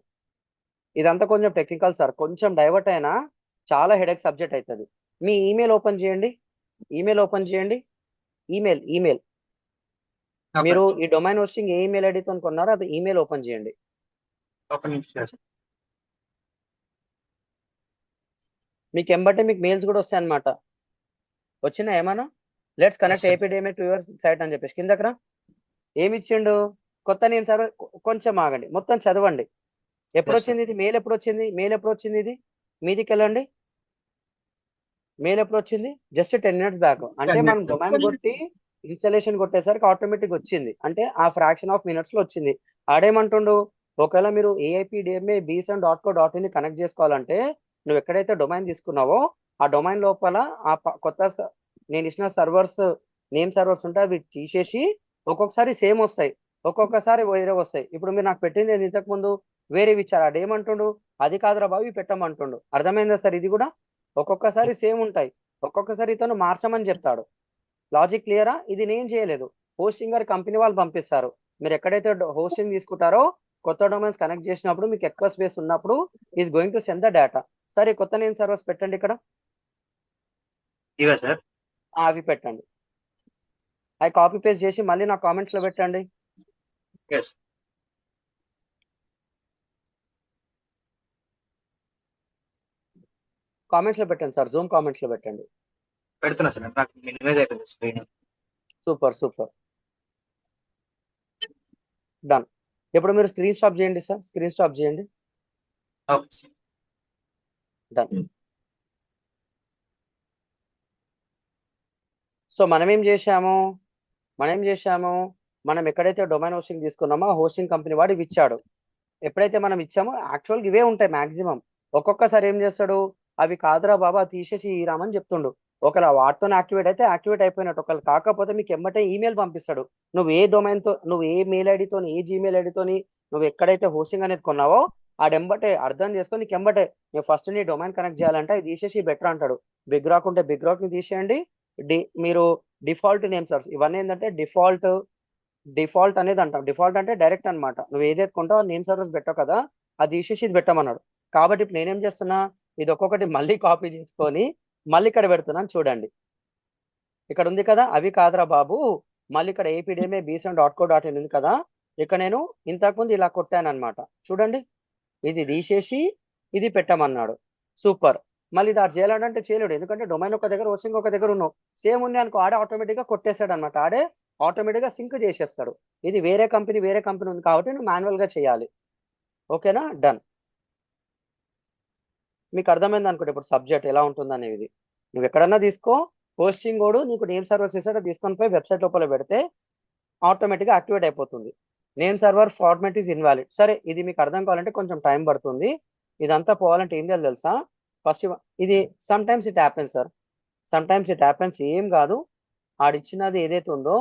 ఇదంతా కొంచెం టెక్నికల్ సార్, కొంచెం డైవర్ట్ అయినా చాలా హెడేక్ సబ్జెక్ట్ అవుతుంది. మీ ఈమెయిల్ ఓపెన్ చేయండి, ఈమెయిల్ ఓపెన్ చేయండి. ఈమెయిల్ మీరు ఈ డొమైన్ హోస్టింగ్ ఏ ఈమెయిల్ ఐడితో కొన్నారో అది ఈమెయిల్ ఓపెన్ చేయండి. మీకు ఎంబటే మీకు మెయిల్స్ కూడా వస్తాయి అనమాట. వచ్చినా ఏమన్నా let's connect APDMA to your site అని చెప్పేసి కిందకరా. ఏమి ఇచ్చిండు? కొత్త నేను సర్వర్. కొంచెం ఆగండి, మొత్తం చదవండి. ఎప్పుడు వచ్చింది ఇది? మెయిల్ ఎప్పుడు వచ్చింది? మెయిల్ ఎప్పుడు వచ్చింది? ఇది మీదికి వెళ్ళండి. మెయిల్ ఎప్పుడు వచ్చింది? Just 10 minutes back. అంటే మనం డొమైన్ కొట్టి ఇన్స్టాలేషన్ కొట్టేసరికి ఆటోమేటిక్ వచ్చింది. అంటే ఆ ఫ్రాక్షన్ ఆఫ్ మినిట్స్ లో వచ్చింది. ఆడేమంటుండు, ఒకవేళ మీరు ఏఐపిడిఎంఏ bson.co.in కనెక్ట్ చేసుకోవాలంటే నువ్వు ఎక్కడైతే డొమైన్ తీసుకున్నావో ఆ డొమైన్ లోపల కొత్త నేను ఇచ్చిన సర్వర్స్ నేమ్ సర్వర్స్ ఉంటాయి, అవి తీసేసి ఒక్కొక్కసారి సేమ్ వస్తాయి, ఒక్కొక్కసారి వేరే వస్తాయి. ఇప్పుడు మీరు నాకు పెట్టింది ఇంతకు ముందు వేరేవి ఇచ్చారు. ఆడేమంటుండు, అది కాదురా బాబు ఇవి పెట్టమంటుండు. అర్థమైందా సార్? ఇది కూడా ఒక్కొక్కసారి సేమ్ ఉంటాయి, ఒక్కొక్కసారి ఇతను మార్చమని చెప్తాడు. లాజిక్ క్లియరా? ఇది నేను చేయలేదు, హోస్టింగ్ గారి కంపెనీ వాళ్ళు పంపిస్తారు. మీరు ఎక్కడైతే హోస్టింగ్ తీసుకుంటారో కొత్త డొమైన్స్ కనెక్ట్ చేసినప్పుడు మీకు ఎక్కువ స్పేస్ ఉన్నప్పుడు is going to send the data. సరే, కొత్త నేమ్ సర్వర్స్ పెట్టండి ఇక్కడ. ఇవా సార్? అవి పెట్టండి. అవి కాపీ పేస్ట్ చేసి మళ్ళీ నా కామెంట్స్ లో పెట్టండి. yes కామెంట్స్ లో పెట్టండి సార్, జూమ్ కామెంట్స్ లో పెట్టండి. పెడుతున్నా సార్, నాకు మినిమైజ్ అయిపోయింది స్క్రీన్. Super super, done. ఇప్పుడు మీరు స్క్రీన్ స్టాప్ చేయండి సార్, స్క్రీన్ స్టాప్ చేయండి. Okay done. సో మనం ఏం చేశాము, మనం ఎక్కడైతే డొమైన్ హోస్టింగ్ తీసుకున్నామో ఆ హోస్టింగ్ కంపెనీ వాడు ఇవి ఇచ్చాడు. ఎప్పుడైతే మనం ఇచ్చామో యాక్చువల్గా ఇవే ఉంటాయి మాక్సిమం. ఒక్కొక్కసారి ఏం చేస్తాడు, అవి కాదురా బాబా తీసేసి రామని చెప్తుండు. ఒకవేళ వాటితో యాక్టివేట్ అయితే యాక్టివేట్ అయిపోయినట్టు, ఒకవేళ కాకపోతే మీకు ఎమ్మటే ఈమెయిల్ పంపిస్తాడు. నువ్వు ఏ డొమైన్తో, నువ్వు ఏ మెయిల్ ఐడితో, ఏ జీమెయిల్ ఐడితోని నువ్వు ఎక్కడైతే హోస్టింగ్ అనేది కొన్నావో ఆడెంబటే అర్థం చేసుకొని నీకు ఎంబటే నువ్వు ఫస్ట్ నీ డొమైన్ కనెక్ట్ చేయాలంటే అది తీసేసి బెటర్ అంటాడు. బిగ్ రాక్ ఉంటే బిగ్ రాక్ ని తీసేయండి. మీరు డిఫాల్ట్ నేమ్ సర్చ్, ఇవన్నీ ఏంటంటే డిఫాల్ట్ అనేది అంటాం. డిఫాల్ట్ అంటే డైరెక్ట్ అనమాట. నువ్వు ఏదైతే కొంటావో నేమ్ సర్వీస్ పెట్టావు కదా, అది తీసేసి ఇది పెట్టమన్నాడు. కాబట్టి ఇప్పుడు నేనేం చేస్తున్నా, ఇది ఒక్కొక్కటి మళ్ళీ కాపీ చేసుకొని మళ్ళీ ఇక్కడ పెడుతున్నాను. చూడండి, ఇక్కడ ఉంది కదా, అవి కాదురా బాబు, మళ్ళీ ఇక్కడ ఏపీడిఎంఏ bson.co.in ఉంది కదా, ఇక్కడ నేను ఇంతకుముందు ఇలా కొట్టాను అనమాట. చూడండి, ఇది తీసేసి ఇది పెట్టమన్నాడు. సూపర్. మళ్ళీ ఇది ఆడు చేయాలంటే చేయలేడు, ఎందుకంటే డొమైన్ ఒక దగ్గర హోస్టింగ్ ఒక దగ్గర ఉన్నావు. సేమ్ ఉంది అనుకో, ఆడే ఆటోమేటిక్గా కొట్టేస్తాడు అనమాట. ఆడే ఆటోమేటిక్గా సింక్ చేసేస్తాడు. ఇది వేరే కంపెనీ ఉంది కాబట్టి నువ్వు మాన్యువల్గా చేయాలి. ఓకేనా? డన్. మీకు అర్థమైంది అనుకోండి ఇప్పుడు సబ్జెక్ట్ ఎలా ఉంటుంది అనేది. నువ్వు ఎక్కడన్నా తీసుకో, హోస్టింగ్ కూడా నీకు నేమ్ సర్వర్స్ ఇస్తాడో తీసుకొని పోయి వెబ్సైట్ లోపల పెడితే ఆటోమేటిక్గా యాక్టివేట్ అయిపోతుంది. Name server format is invalid. సరే, ఇది మీకు అర్థం కావాలంటే కొంచెం టైం పడుతుంది. ఇదంతా పోవాలంటే ఏం చేయాలి తెలుసా? ఫస్ట్ ఇది some times it happens sir, some times it happens. ఏం కాదు, ఆడిచ్చినది ఏదైతే ఉందో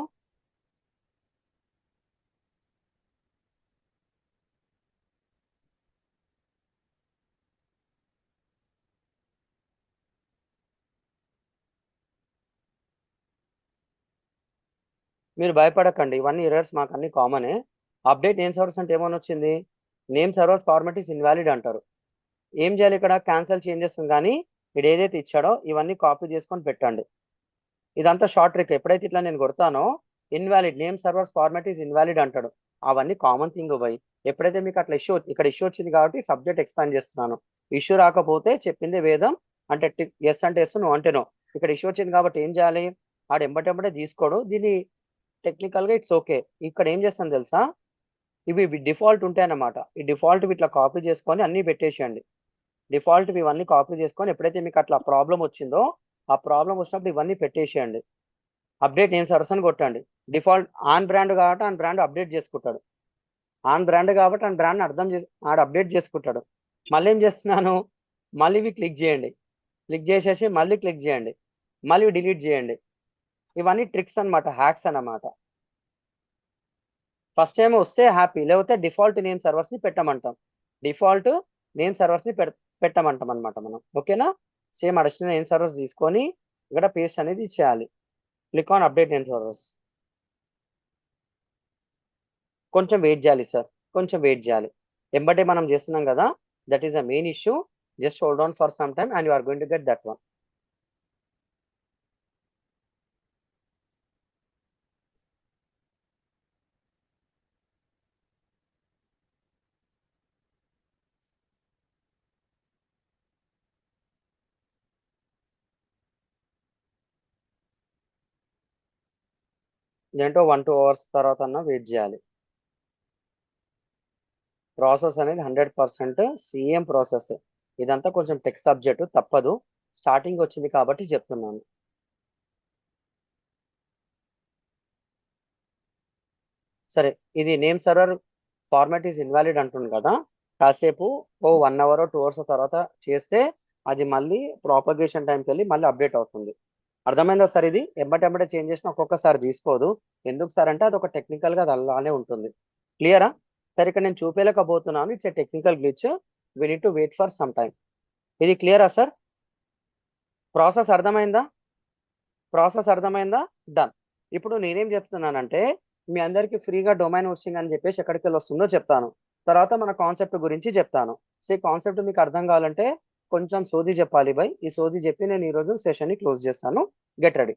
మీరు భయపడకండి, ఇవన్నీ ఎర్రర్స్ మాకు అన్ని కామనే. అప్డేట్ నేమ్ సర్వర్స్ అంటే ఏమని వచ్చింది, name server format is invalid అంటారు. ఏం చేయాలి ఇక్కడ, క్యాన్సిల్ చేంజెస్ కానీ ఇది ఏదైతే ఇచ్చాడో ఇవన్నీ కాపీ చేసుకొని పెట్టండి. ఇదంతా షార్ట్ ట్రిక్. ఎప్పుడైతే ఇట్లా నేను కొడతానో invalid name servers format is invalid అంటాడు. అవన్నీ కామన్ థింగ్ బై. ఎప్పుడైతే మీకు అట్లా ఇక్కడ ఇష్యూ వచ్చింది కాబట్టి సబ్జెక్ట్ ఎక్స్పాండ్ చేస్తున్నాను. ఇష్యూ రాకపోతే చెప్పిందే వేదం, అంటే ఎస్ అంటే ఎస్, నో అంటే నో. ఇక్కడ ఇష్యూ వచ్చింది కాబట్టి ఏం చేయాలి, ఆడు ఎంబటెంబటే తీసుకోడు. దీన్ని టెక్నికల్గా ఇట్స్ ఓకే. ఇక్కడ ఏం చేస్తాను తెలుసా, ఇవి డిఫాల్ట్ ఉంటాయి అన్నమాట. ఈ డిఫాల్ట్ ఇట్లా కాపీ చేసుకొని అన్నీ పెట్టేసేయండి. డిఫాల్ట్ ఇవన్నీ కాపీ చేసుకొని ఎప్పుడైతే మీకు అట్లా ప్రాబ్లం వచ్చిందో ఆ ప్రాబ్లం వచ్చినప్పుడు ఇవన్నీ పెట్టేసేయండి. అప్డేట్ నేమ్ సర్వీస్ అని కొట్టండి. డిఫాల్ట్ ఆన్ బ్రాండ్ కాబట్టి ఆన్ బ్రాండ్ అప్డేట్ చేసుకుంటాడు. ఆన్ బ్రాండ్ కాబట్టి ఆన్ బ్రాండ్ అర్థం చేసి ఆడు అప్డేట్ చేసుకుంటాడు. మళ్ళీ ఏం చేస్తున్నాను, మళ్ళీ ఇవి క్లిక్ చేయండి. క్లిక్ చేసేసి మళ్ళీ క్లిక్ చేయండి, మళ్ళీ డిలీట్ చేయండి. ఇవన్నీ ట్రిక్స్ అన్నమాట, హ్యాక్స్ అన్నమాట. ఫస్ట్ టైం వస్తే హ్యాపీ, లేకపోతే డిఫాల్ట్ నేమ్ సర్వర్స్ ని పెట్టమంటాం. డిఫాల్ట్ నేమ్ సర్వర్స్ ని పెట్టమంటాం అనమాట మనం. ఓకేనా? సేమ్ అడిషనల్ నేమ్ సర్వర్స్ తీసుకొని ఇక్కడ పేస్ట్ అనేది చేయాలి. Click on update name servers. కొంచెం వెయిట్ చేయాలి సార్, కొంచెం వెయిట్ చేయాలి. ఎంబటే మనం చేస్తున్నాం కదా, that is the main issue. Just hold on for some time and you are going to get that one. ఏంటో 1-2 అవర్స్ తర్వాత అన్న వెయిట్ చేయాలి. ప్రాసెస్ అనేది 100% సేమ్ ప్రాసెస్. ఇదంతా కొంచెం టెక్ సబ్జెక్ట్, తప్పదు. స్టార్టింగ్ వచ్చింది కాబట్టి చెప్తున్నాను. సరే, ఇది name server format is invalid అంటుంది కదా, కాసేపు 1 అవర్ 2 అవర్స్ తర్వాత చేస్తే అది మళ్ళీ ప్రాపగేషన్ టైంకి వెళ్ళి మళ్ళీ అప్డేట్ అవుతుంది. అర్థమైందా సార్? ఇది ఎంబటెంబటే చేంజ్ చేసిన ఒక్కొక్కసారి తీసుకోదు. ఎందుకు సార్ అంటే అది ఒక టెక్నికల్ గా అది అలానే ఉంటుంది. క్లియరా? సరే, ఇక్కడ నేను చూపేలేకపోతున్నాను. It's a technical glitch. We need to wait for some time. ఇది క్లియరా సార్? ప్రాసెస్ అర్థమైందా? ప్రాసెస్ అర్థమైందా? డన్. ఇప్పుడు నేనేం చెప్తున్నానంటే, మీ అందరికి ఫ్రీగా డొమైన్ హోస్టింగ్ అని చెప్పేసి ఎక్కడికి వెళ్ళి వస్తుందో చెప్తాను. తర్వాత మన కాన్సెప్ట్ గురించి చెప్తాను. సో కాన్సెప్ట్ మీకు అర్థం కావాలంటే కొంచెం సోది చెప్పాలి బై. ఈ సోది చెప్పి నేను ఈరోజు సెషన్ ని క్లోజ్ చేస్తాను. Get ready.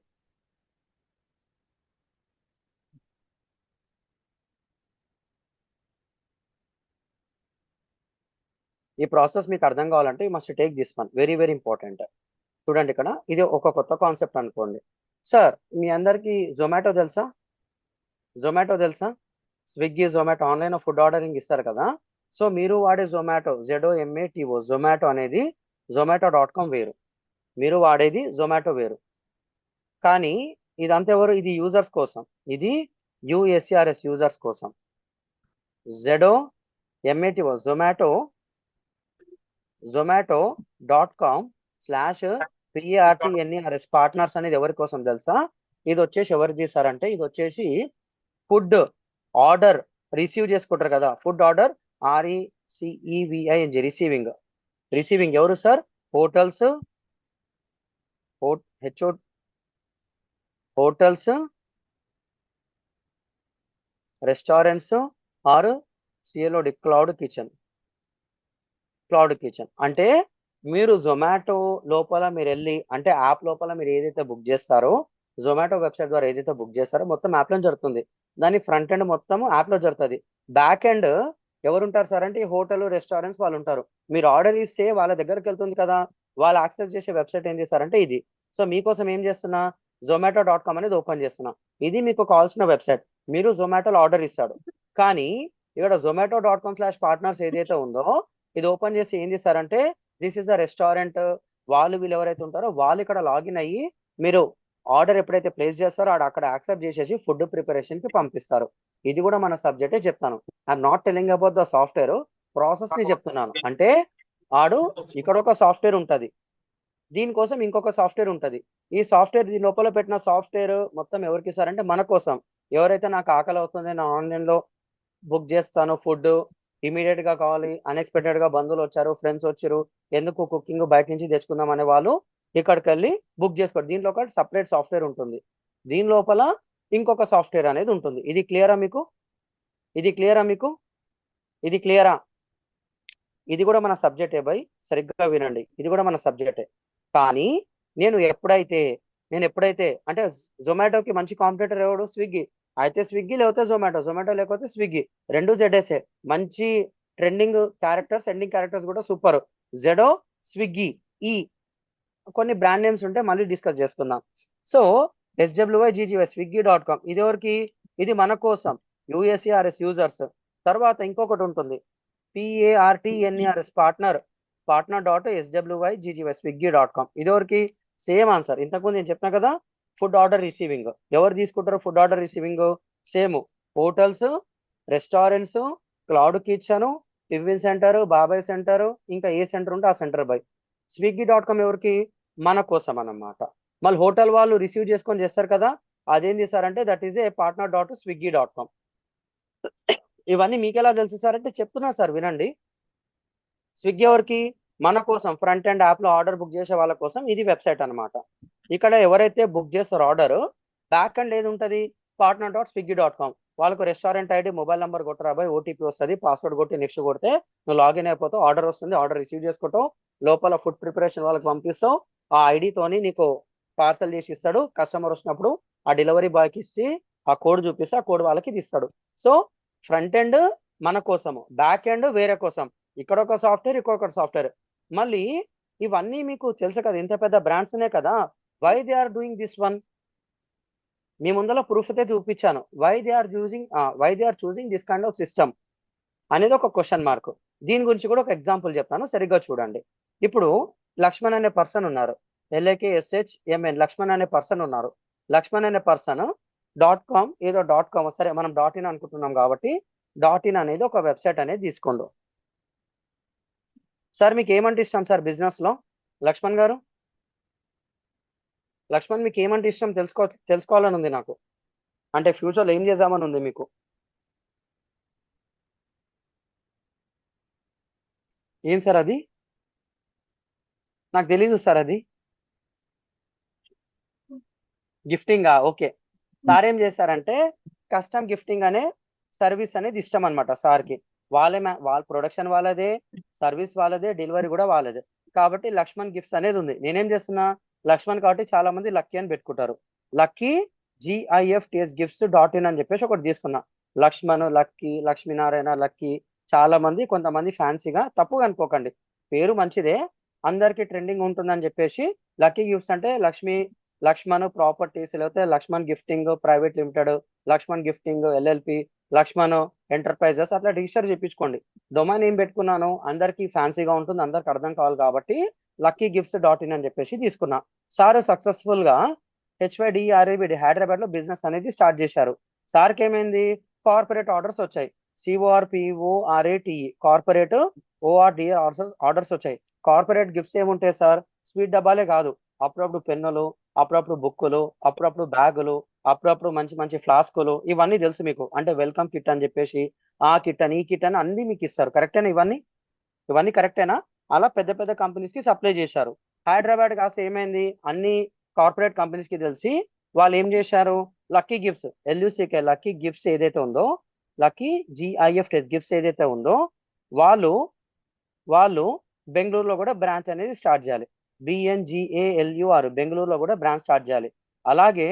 ఈ ప్రాసెస్ మీకు అర్థం కావాలంటే you must take this one, very very important. చూడండి, ఇక్కడ ఇది ఒక కొత్త కాన్సెప్ట్ అనుకోండి. సార్, మీ అందరికి జొమాటో తెలుసా? జొమాటో తెలుసా? Swiggy, Zomato online food ordering ఇస్తారు కదా. సో మీరు వాడే జొమాటో, ZOMATO, జొమాటో అనేది zomato.com వేరు, మీరు వాడేది జొమాటో వేరు. కానీ ఇదంతా ఎవరు? ఇది యూజర్స్ కోసం, ఇది USERS యూజర్స్ కోసం. ZOMATO, zomato.com/PARTNERS పార్ట్నర్స్ అనేది ఎవరి కోసం తెలుసా? ఇది వచ్చేసి ఎవరు చేశారంటే, ఇది వచ్చేసి ఫుడ్ ఆర్డర్ రిసీవ్ చేసుకుంటారు కదా, food order RECEVING, receiving. Receiving ఎవరు sir? Hotels, hotels, restaurants or CLOD, cloud kitchen. Cloud kitchen అంటే మీరు జొమాటో లోపల మీరు వెళ్ళి, అంటే యాప్ లోపల మీరు ఏదైతే బుక్ చేస్తారో, జొమాటో వెబ్సైట్ ద్వారా ఏదైతే బుక్ చేస్తారో మొత్తం యాప్లో జరుగుతుంది. దాని ఫ్రంట్ ఎండ్ మొత్తం యాప్లో జరుగుతుంది. బ్యాక్ ఎండ్ ఎవరు ఉంటారు సార్ అంటే, ఈ హోటల్ రెస్టారెంట్స్ వాళ్ళు ఉంటారు. మీరు ఆర్డర్ ఇస్తే వాళ్ళ దగ్గరికి వెళ్తుంది కదా, వాళ్ళు యాక్సెస్ చేసే వెబ్సైట్ ఏం చేస్తారంటే ఇది. సో మీకోసం ఏం చేస్తున్నా, zomato.com అనేది ఓపెన్ చేస్తున్నా. ఇది మీకు కావాల్సిన వెబ్సైట్. మీరు జొమాటోలో ఆర్డర్ ఇస్తాడు, కానీ ఇక్కడ zomato.com/partners ఏదైతే ఉందో ఇది ఓపెన్ చేసి ఏం చేస్తారంటే, దిస్ ఇస్ ద రెస్టారెంట్, వాళ్ళు వీళ్ళు ఎవరైతే ఉంటారో వాళ్ళు ఇక్కడ లాగిన్ అయ్యి మీరు ఆర్డర్ ఎప్పుడైతే ప్లేస్ చేస్తారో అక్కడ యాక్సెప్ట్ చేసేసి ఫుడ్ ప్రిపరేషన్ కి పంపిస్తారు. ఇది కూడా మన సబ్జెక్టే చెప్తాను. I'm not telling about the software, process ని చెప్తున్నాను. అంటే ఆడు ఇక్కడ ఒక సాఫ్ట్వేర్ ఉంటది, దీనికోసం ఇంకొక సాఫ్ట్వేర్ ఉంటది. ఈ సాఫ్ట్వేర్ దీని లోపల పెట్టిన సాఫ్ట్వేర్ మొత్తం ఎవరికి ఇస్తారంటే మన కోసం. ఎవరైతే నాకు ఆకలి అవుతుంది, నేను ఆన్లైన్ లో బుక్ చేస్తాను ఫుడ్, ఇమీడియట్ గా కావాలి, అన్ఎక్స్పెక్టెడ్ గా బంధువులు వచ్చారు, ఫ్రెండ్స్ వచ్చారు, ఎందుకు కుకింగ్ బయట నుంచి తెచ్చుకుందాం అనే వాళ్ళు ఇక్కడికి వెళ్ళి బుక్ చేసుకోండి. దీంట్లో ఒక సపరేట్ సాఫ్ట్వేర్ ఉంటుంది, దీని లోపల ఇంకొక సాఫ్ట్వేర్ అనేది ఉంటుంది. ఇది క్లియరా మీకు? ఇది క్లియరా మీకు? ఇది క్లియరా? ఇది కూడా మన సబ్జెక్టే బై, సరిగ్గా వినండి, ఇది కూడా మన సబ్జెక్టే. కానీ నేను ఎప్పుడైతే అంటే జొమాటోకి మంచి కాంపిటేటర్ ఎవడు? స్విగ్గీ. అయితే స్విగ్గీ లేకపోతే జొమాటో, జొమాటో లేకపోతే స్విగ్గీ, రెండు జెడ్ఎస్ఏ. మంచి ట్రెండింగ్ క్యారెక్టర్స్, ఎండింగ్ క్యారెక్టర్స్ కూడా సూపర్. జెడో, స్విగ్గీ, ఈ కొన్ని బ్రాండ్ నేమ్స్ ఉంటే మళ్ళీ డిస్కస్ చేసుకుందాం. సో SWIGGY, swiggy.com, ఇది ఎవరికి? ఇది మన కోసం, USERS యూజర్స్. తర్వాత ఇంకొకటి ఉంటుంది PARTNERS, partner.SWIGGY, swiggy.com, ఇది ఎవరికి? Same answer. ఇంతకుముందు నేను చెప్పినా కదా, ఫుడ్ ఆర్డర్ రిసీవింగ్. ఎవరు తీసుకుంటారు food order receiving? Same hotels, restaurants, cloud kitchen, tiffin centre, బాబాయ్ సెంటర్, ఇంకా ఏ సెంటర్ ఉంటే ఆ సెంటర్ బై. swiggy.com ఎవరికి? మన కోసం అన్నమాట. మళ్ళీ హోటల్ వాళ్ళు రిసీవ్ చేసుకొని చేస్తారు కదా, అదేం చేస్తారంటే దట్ ఈస్ ఏ partner.swiggy.com. ఇవన్నీ మీకు ఎలా తెలుసు సార్ అంటే చెప్తున్నా సార్, వినండి. స్విగ్గీ ఎవరికి? మన కోసం ఫ్రంట్ ఎండ్ యాప్ లో ఆర్డర్ బుక్ చేసే వాళ్ళ కోసం ఇది వెబ్సైట్ అన్నమాట. ఇక్కడ ఎవరైతే బుక్ చేస్తారో ఆర్డర్, బ్యాక్ ఎండ్ ఏది ఉంటుంది, partner.swiggy.com. వాళ్ళకు రెస్టారెంట్ ఐడి, మొబైల్ నెంబర్ కొట్టరాబోయ్, ఓటీపీ వస్తుంది, పాస్వర్డ్ కొట్టి నెక్స్ట్ కొడితే నువ్వు లాగిన్ అయిపోతావు, ఆర్డర్ వస్తుంది, ఆర్డర్ రిసీవ్ చేసుకుంటావు, లోపల ఫుడ్ ప్రిపరేషన్ వాళ్ళకి పంపిస్తావు, ఆ ఐడితోని నీకు పార్సల్ చేసి ఇస్తాడు. కస్టమర్ వచ్చినప్పుడు ఆ డెలివరీ బాయ్కి ఇచ్చి ఆ కోడ్ చూపిస్తే ఆ కోడ్ వాళ్ళకి ఇది ఇస్తాడు. సో ఫ్రంట్ ఎండ్ మన కోసము, బ్యాక్ ఎండ్ వేరే కోసం, ఇక్కడ ఒక సాఫ్ట్వేర్, ఇక్కడ ఒక సాఫ్ట్వేర్. మళ్ళీ ఇవన్నీ మీకు తెలుసు కదా, ఇంత పెద్ద బ్రాండ్స్ ఉన్నాయి కదా, why they are doing this one? మీ ముందర ప్రూఫ్ అయితే చూపించాను. వై దే ఆర్ చూసింగ్ దిస్ కైండ్ ఆఫ్ సిస్టమ్ అనేది ఒక క్వశ్చన్ మార్క్. దీని గురించి కూడా ఒక ఎగ్జాంపుల్ చెప్తాను, సరిగ్గా చూడండి. ఇప్పుడు లక్ష్మణ్ అనే పర్సన్ ఉన్నారు, LAKSHMN, లక్ష్మణ్ అనే పర్సన్ ఉన్నారు. లక్ష్మణ్ అనే పర్సన్ .com ఏదో .com, సరే మనం .in అనుకుంటున్నాం కాబట్టి .in అనేది ఒక వెబ్సైట్ అనేది తీసుకోండు. సార్ మీకు ఏమంటే ఇష్టం సార్ బిజినెస్ లో? లక్ష్మణ్ గారు, లక్ష్మణ్ మీకు ఏమంటే ఇష్టం తెలుసుకోవాలని ఉంది నాకు, అంటే ఫ్యూచర్లో ఏం చేద్దామని ఉంది మీకు? ఏం సార్ అది? నాకు తెలీదు సార్ అది. గిఫ్టింగా? ఓకే. సార్ ఏం చేశారంటే కస్టమ్ గిఫ్టింగ్ అనే సర్వీస్ అనేది ఇష్టం అనమాట సార్కి. వాళ్ళ ప్రొడక్షన్ వాళ్ళదే, సర్వీస్ వాళ్ళదే, డెలివరీ కూడా వాళ్ళదే. కాబట్టి లక్ష్మణ్ గిఫ్ట్స్ అనేది ఉంది. నేనేం చేస్తున్నా, లక్ష్మణ్ కాబట్టి చాలా మంది లక్కీ అని పెట్టుకుంటారు. లక్కీ GIFTS అని చెప్పేసి ఒకటి తీసుకున్నా. Lakshman, Lucky, Lakshminarayana, Lucky. చాలా మంది, కొంతమంది ఫ్యాన్సీగా, తప్పుగా అనుకోకండి, పేరు మంచిదే, అందరికి ట్రెండింగ్ ఉంటుందని చెప్పేసి లక్కీ గిఫ్ట్స్ అంటే లక్ష్మణ్ ప్రాపర్టీస్, లేకపోతే Lakshman gifting private limited, Lakshman gifting LLP, Lakshman enterprises, అట్లా రిజిస్టర్ చేయించుకోండి. డొమైన్ ఏం పెట్టుకున్నాను, అందరికి ఫ్యాన్సీగా ఉంటుంది, అందరికి అర్థం కావాలి కాబట్టి LuckyGifts.in అని చెప్పేసి తీసుకున్నా. సార్ సక్సెస్ఫుల్ గా HYDRABD హైదరాబాద్ లో బిజినెస్ అనేది స్టార్ట్ చేశారు. సార్కి ఏమైంది, కార్పొరేట్ ఆర్డర్స్ వచ్చాయి. CORPORATE, కార్పొరేట్ ORDA ఆర్డర్స్ వచ్చాయి. కార్పొరేట్ గిఫ్ట్స్ ఏముంటాయి సార్, స్వీట్ డబ్బాలే కాదు, అప్పుడప్పుడు పెన్నులు, అప్పుడప్పుడు బుక్కులు, అప్పుడప్పుడు బ్యాగులు, అప్పుడప్పుడు మంచి మంచి ఫ్లాస్కులు, ఇవన్నీ తెలుసు మీకు. అంటే వెల్కమ్ కిట్ అని చెప్పేసి, ఆ కిట్ అని, ఈ కిట్ అని అన్ని మీకు ఇస్తారు. కరెక్టేనా ఇవన్నీ? ఇవన్నీ కరెక్టేనా? అలా పెద్ద పెద్ద కంపెనీస్ కి సప్లై చేశారు. హైదరాబాద్ కాస్త ఏమైంది, అన్ని కార్పొరేట్ కంపెనీస్ కి తెలిసి వాళ్ళు ఏం చేశారు, lucky gifts, LUCK, lucky gifts ఏదైతే ఉందో, లక్కీ GIFTS గిఫ్ట్స్ ఏదైతే ఉందో, వాళ్ళు వాళ్ళు బెంగళూరులో కూడా బ్రాంచ్ అనేది స్టార్ట్ చేయాలి. BNGALUR, బెంగళూరులో కూడా బ్రాంచ్ స్టార్ట్ చేయాలి. అలాగే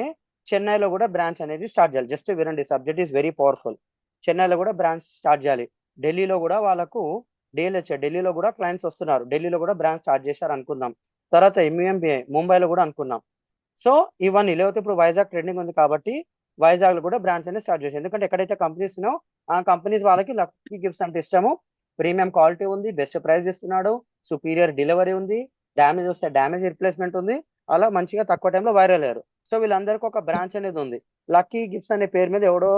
చెన్నైలో కూడా బ్రాంచ్ అనేది స్టార్ట్ చేయాలి. జస్ట్ వినండి, సబ్జెక్ట్ ఈస్ వెరీ పవర్ఫుల్. చెన్నైలో కూడా బ్రాంచ్ స్టార్ట్ చేయాలి. ఢిల్లీలో కూడా వాళ్ళకు డీల్ వచ్చాయి, ఢిల్లీలో కూడా క్లయింట్స్ వస్తున్నారు, ఢిల్లీలో కూడా బ్రాంచ్ స్టార్ట్ చేశారు అనుకుందాం. తర్వాత MUMBA ముంబైలో కూడా అనుకున్నాం. సో ఇవన్నీ లేకపోతే ఇప్పుడు వైజాగ్ ట్రెండింగ్ ఉంది కాబట్టి వైజాగ్ లో కూడా బ్రాంచ్ అనేది స్టార్ట్ చేశారు. ఎందుకంటే ఎక్కడైతే కంపెనీస్ ఉన్నాయో ఆ కంపెనీస్ వాళ్ళకి లక్కీ గిఫ్ట్స్ అంటే ఇష్టము, ప్రీమియం క్వాలిటీ ఉంది, బెస్ట్ ప్రైస్ ఇస్తున్నాడు, సుపీరియర్ డెలివరీ ఉంది, డ్యామేజ్ వస్తే డ్యామేజ్ రిప్లేస్మెంట్ ఉంది, అలా మంచిగా తక్కువ టైంలో వైరల్ అయ్యారు. సో వీళ్ళందరికీ ఒక బ్రాంచ్ అనేది ఉంది. లక్కీ గిఫ్ట్స్ అనే పేరు మీద ఎవడో,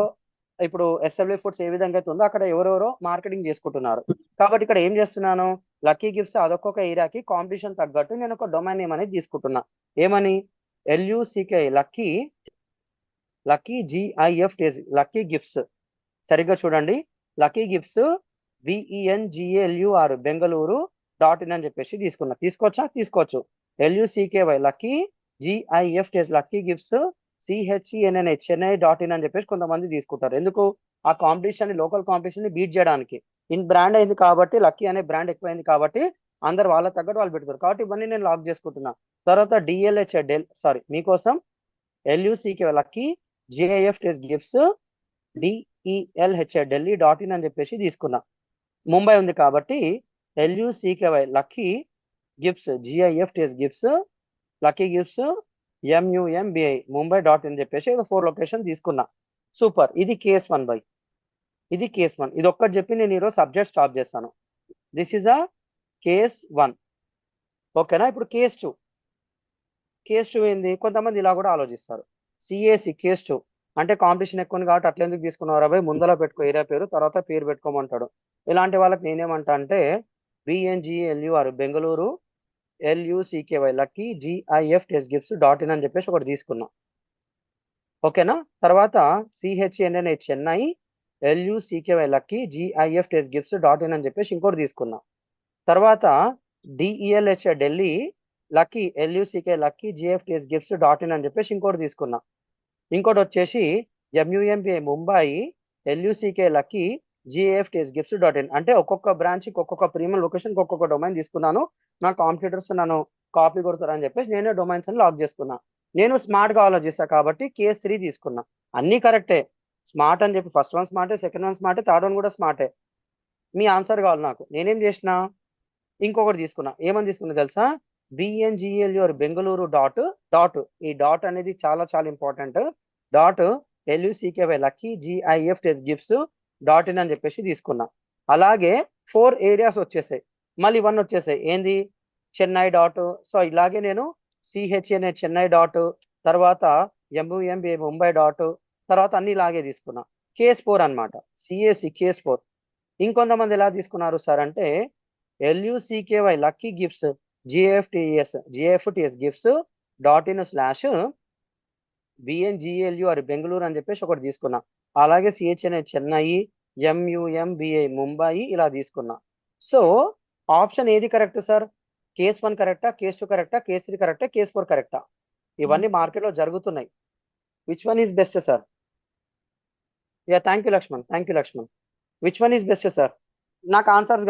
ఇప్పుడు SW ఫుడ్స్ ఏ విధంగా అయితే ఉందో అక్కడ ఎవరెవరో మార్కెటింగ్ చేసుకుంటున్నారు. కాబట్టి ఇక్కడ ఏం చేస్తున్నాను, లక్కీ గిఫ్ట్స్ అదొక్కొక్క ఏరియాకి కాంపిటీషన్ తగ్గట్టు నేను ఒక డొమైన్ నేమ్ అనేది తీసుకుంటున్నా. ఏమని, LUCK, lucky GIFTS, lucky gifts. సరిగ్గా చూడండి, lucky gifts BENGALUR Bengaluru .in అని చెప్పేసి తీసుకున్నా. తీసుకోవచ్చు. LUCKY lucky GIFTS lucky gifts CHENNI Chennai .in అని చెప్పేసి కొంతమంది తీసుకుంటారు. ఎందుకు, ఆ కాంపిటీషన్, లోకల్ కాంపిటీషన్ ని బీట్ చేయడానికి. ఇన్ బ్రాండ్ అయింది కాబట్టి, లక్కీ అనే బ్రాండ్ ఎక్కువైంది కాబట్టి అందరు వాళ్ళ తగ్గట్టు వాళ్ళు పెడతారు. కాబట్టి ఇవన్నీ నేను లాక్ చేసుకుంటున్నా. తర్వాత మీకోసం LUCK lucky GIFTS gifts DELH Delhi .in అని చెప్పేసి తీసుకున్నా. ముంబై ఉంది కాబట్టి LUCKY lucky gifts GIFTS gifts lucky gifts MUMBI Mumbai .in చెప్పేసి 4 లొకేషన్ తీసుకున్నా. సూపర్. ఇది కేస్ 1 బై, ఇది కేస్ 1. ఇది ఒక్కటి చెప్పి నేను ఈరోజు సబ్జెక్ట్ స్టాప్ చేస్తాను. This is a case 1. ఓకేనా? ఇప్పుడు కేస్ 2. కేస్ 2 ఏంది, కొంతమంది ఇలా కూడా ఆలోచిస్తారు. CAC కేస్ 2 అంటే కాంపిటీషన్ ఎక్కువ ఉంది కాబట్టి అట్లా ఎందుకు తీసుకున్నారు అబ్బాయి, ముందర పెట్టుకో ఏరియా పేరు, తర్వాత పేరు పెట్టుకోమంటాడు. ఇలాంటి వాళ్ళకి నేనేమంటా అంటే BNGALUR Bengaluru, LUCKY lucky GIFTS gifts .in అని చెప్పేసి ఒకటి తీసుకున్నా. ఓకేనా? తర్వాత CHNNI Chennai, LUCKY lucky GIFTS gifts .in అని చెప్పేసి ఇంకోటి తీసుకున్నా. తర్వాత DELH Delhi, lucky LUCK lucky GFTS gifts .in అని చెప్పేసి ఇంకోటి తీసుకున్నా. ఇంకోటి వచ్చేసి MUMBA Mumbai LUCK lucky GFTS gifts .in. అంటే ఒక్కొక్క బ్రాంచ్ ఒక్కొక్క ప్రీమియం లొకేషన్ ఒక్కొక్క డొమైన్ తీసుకున్నాను. నా కాంపిటీటర్స్ నన్ను కాపీ కొడతారని చెప్పేసి నేనే డొమైన్స్ అని లాక్ చేసుకున్నా. నేను స్మార్ట్ గా ఆలోచిస్తా కాబట్టి KS3 తీసుకున్నా. అన్ని కరెక్టే. స్మార్ట్ అని చెప్పి ఫస్ట్ వన్ స్మార్టే, సెకండ్ వన్ స్మార్టే, థర్డ్ వన్ కూడా స్మార్టే. మీ ఆన్సర్ కావాలి నాకు. నేనేం చేసిన, ఇంకొకటి తీసుకున్నా. ఏమని తీసుకున్నా తెలుసా? BNGLUR Bengaluru dot. ఈ డాట్ అనేది చాలా చాలా important. LUCKY lucky GIFTS gifts .in అని చెప్పేసి తీసుకున్నా. అలాగే 4 ఏరియాస్ వచ్చేసాయి, మళ్ళీ 1 వచ్చేసాయి. ఏంది? చెన్నై డాట్. సో ఇలాగే నేను CHNA చెన్నై డాట్, తర్వాత MUMBA ముంబై డాట్, తర్వాత అన్ని ఇలాగే తీసుకున్నా. KS4 అనమాట, CAC KS4. ఇంకొంతమంది ఎలా తీసుకున్నారు సార్ అంటే LUCKY lucky gifts GFTS gifts .in / BNGLUR Bengaluru అని చెప్పేసి ఒకటి తీసుకున్నా. అలాగే CHNA చెన్నై, MUMBA ముంబై ఇలా తీసుకున్నా. సో ఆప్షన్ ఏది కరెక్ట్ సార్? KS1 కరెక్టా, KS2 కరెక్టా, KS3 కరెక్టా, KS4 కరెక్టా? ఇవన్నీ మార్కెట్లో జరుగుతున్నాయి. Which one is best sir? Yeah, thank you Lakshman. Which one is best sir? నాకు ఆన్సర్స్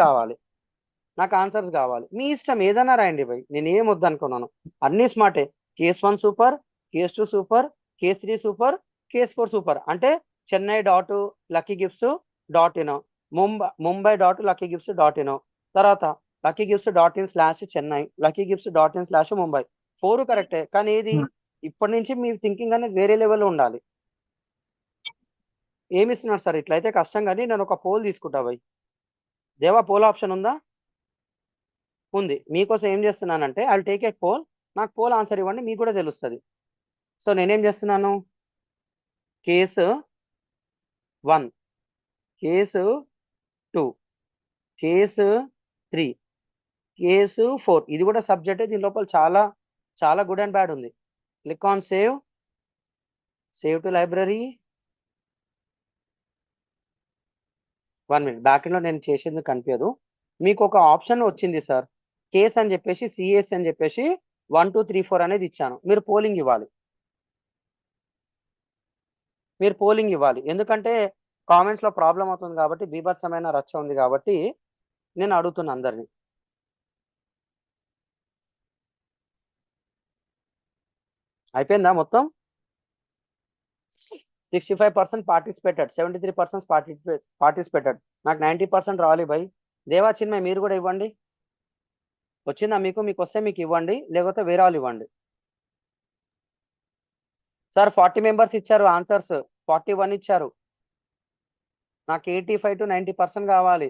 కావాలి. మీ ఇష్టం ఏదైనా రాయండి భయ్, నేను ఏం వద్దనుకున్నాను. అన్ని స్మార్టే. KS1 super, KS2 super, KS3 super, KS4 super. అంటే Chennai dot lucky gifts .in, Mumbai dot lucky gifts .in, తర్వాత lucky gifts .in / Chennai, lucky gifts .in / Mumbai. 4 కరెక్టే. కానీ ఏది ఇప్పటి నుంచి మీ థింకింగ్ అనేది వేరే లెవెల్లో ఉండాలి. ఏమి ఇస్తున్నారు సార్? ఇట్లయితే కష్టం. కానీ నేను ఒక పోల్ తీసుకుంటా భయ్. దేవా, పోల్ ఆప్షన్ ఉందా? ఉంది. మీకోసం ఏం చేస్తున్నానంటే I will take a poll. నాకు పోల్ ఆన్సర్ ఇవ్వండి, మీకు కూడా తెలుస్తుంది. సో నేనేం చేస్తున్నాను, KS1, KS2, KS3, KS4. ఇది కూడా సబ్జెక్ట్. దీని లోపల చాలా చాలా గుడ్ అండ్ బ్యాడ్ ఉంది. Click on save to library. 1 minute. బ్యాక్లో నేను చేసేది కనిపించదు. మీకు ఒక ఆప్షన్ వచ్చింది సార్, కేస్ అని చెప్పేసి CAC అని చెప్పేసి 1 2 3 4 అనేది ఇచ్చాను. మీరు పోలింగ్ ఇవ్వాలి. ఎందుకంటే కామెంట్స్ లో ప్రాబ్లం అవుతుంది కాబట్టి, బీభత్సమైన రచ్చ ఉంది కాబట్టి నేను అడుగుతున్నా అందరినీ. అయిపోయిందా మొత్తం? 65% పార్టిసిపేటెడ్, 73% పార్టిసిపేటెడ్. నాకు 90% రావాలి భయ్. దేవా, చిన్మయ్ మీరు కూడా ఇవ్వండి. వచ్చిందా మీకు? మీకు వస్తే మీకు ఇవ్వండి, లేకపోతే వేరే వాళ్ళు ఇవ్వండి. సార్ 40 మెంబర్స్ ఇచ్చారు ఆన్సర్స్, 41 ఇచ్చారు. నాకు 85 to 90% కావాలి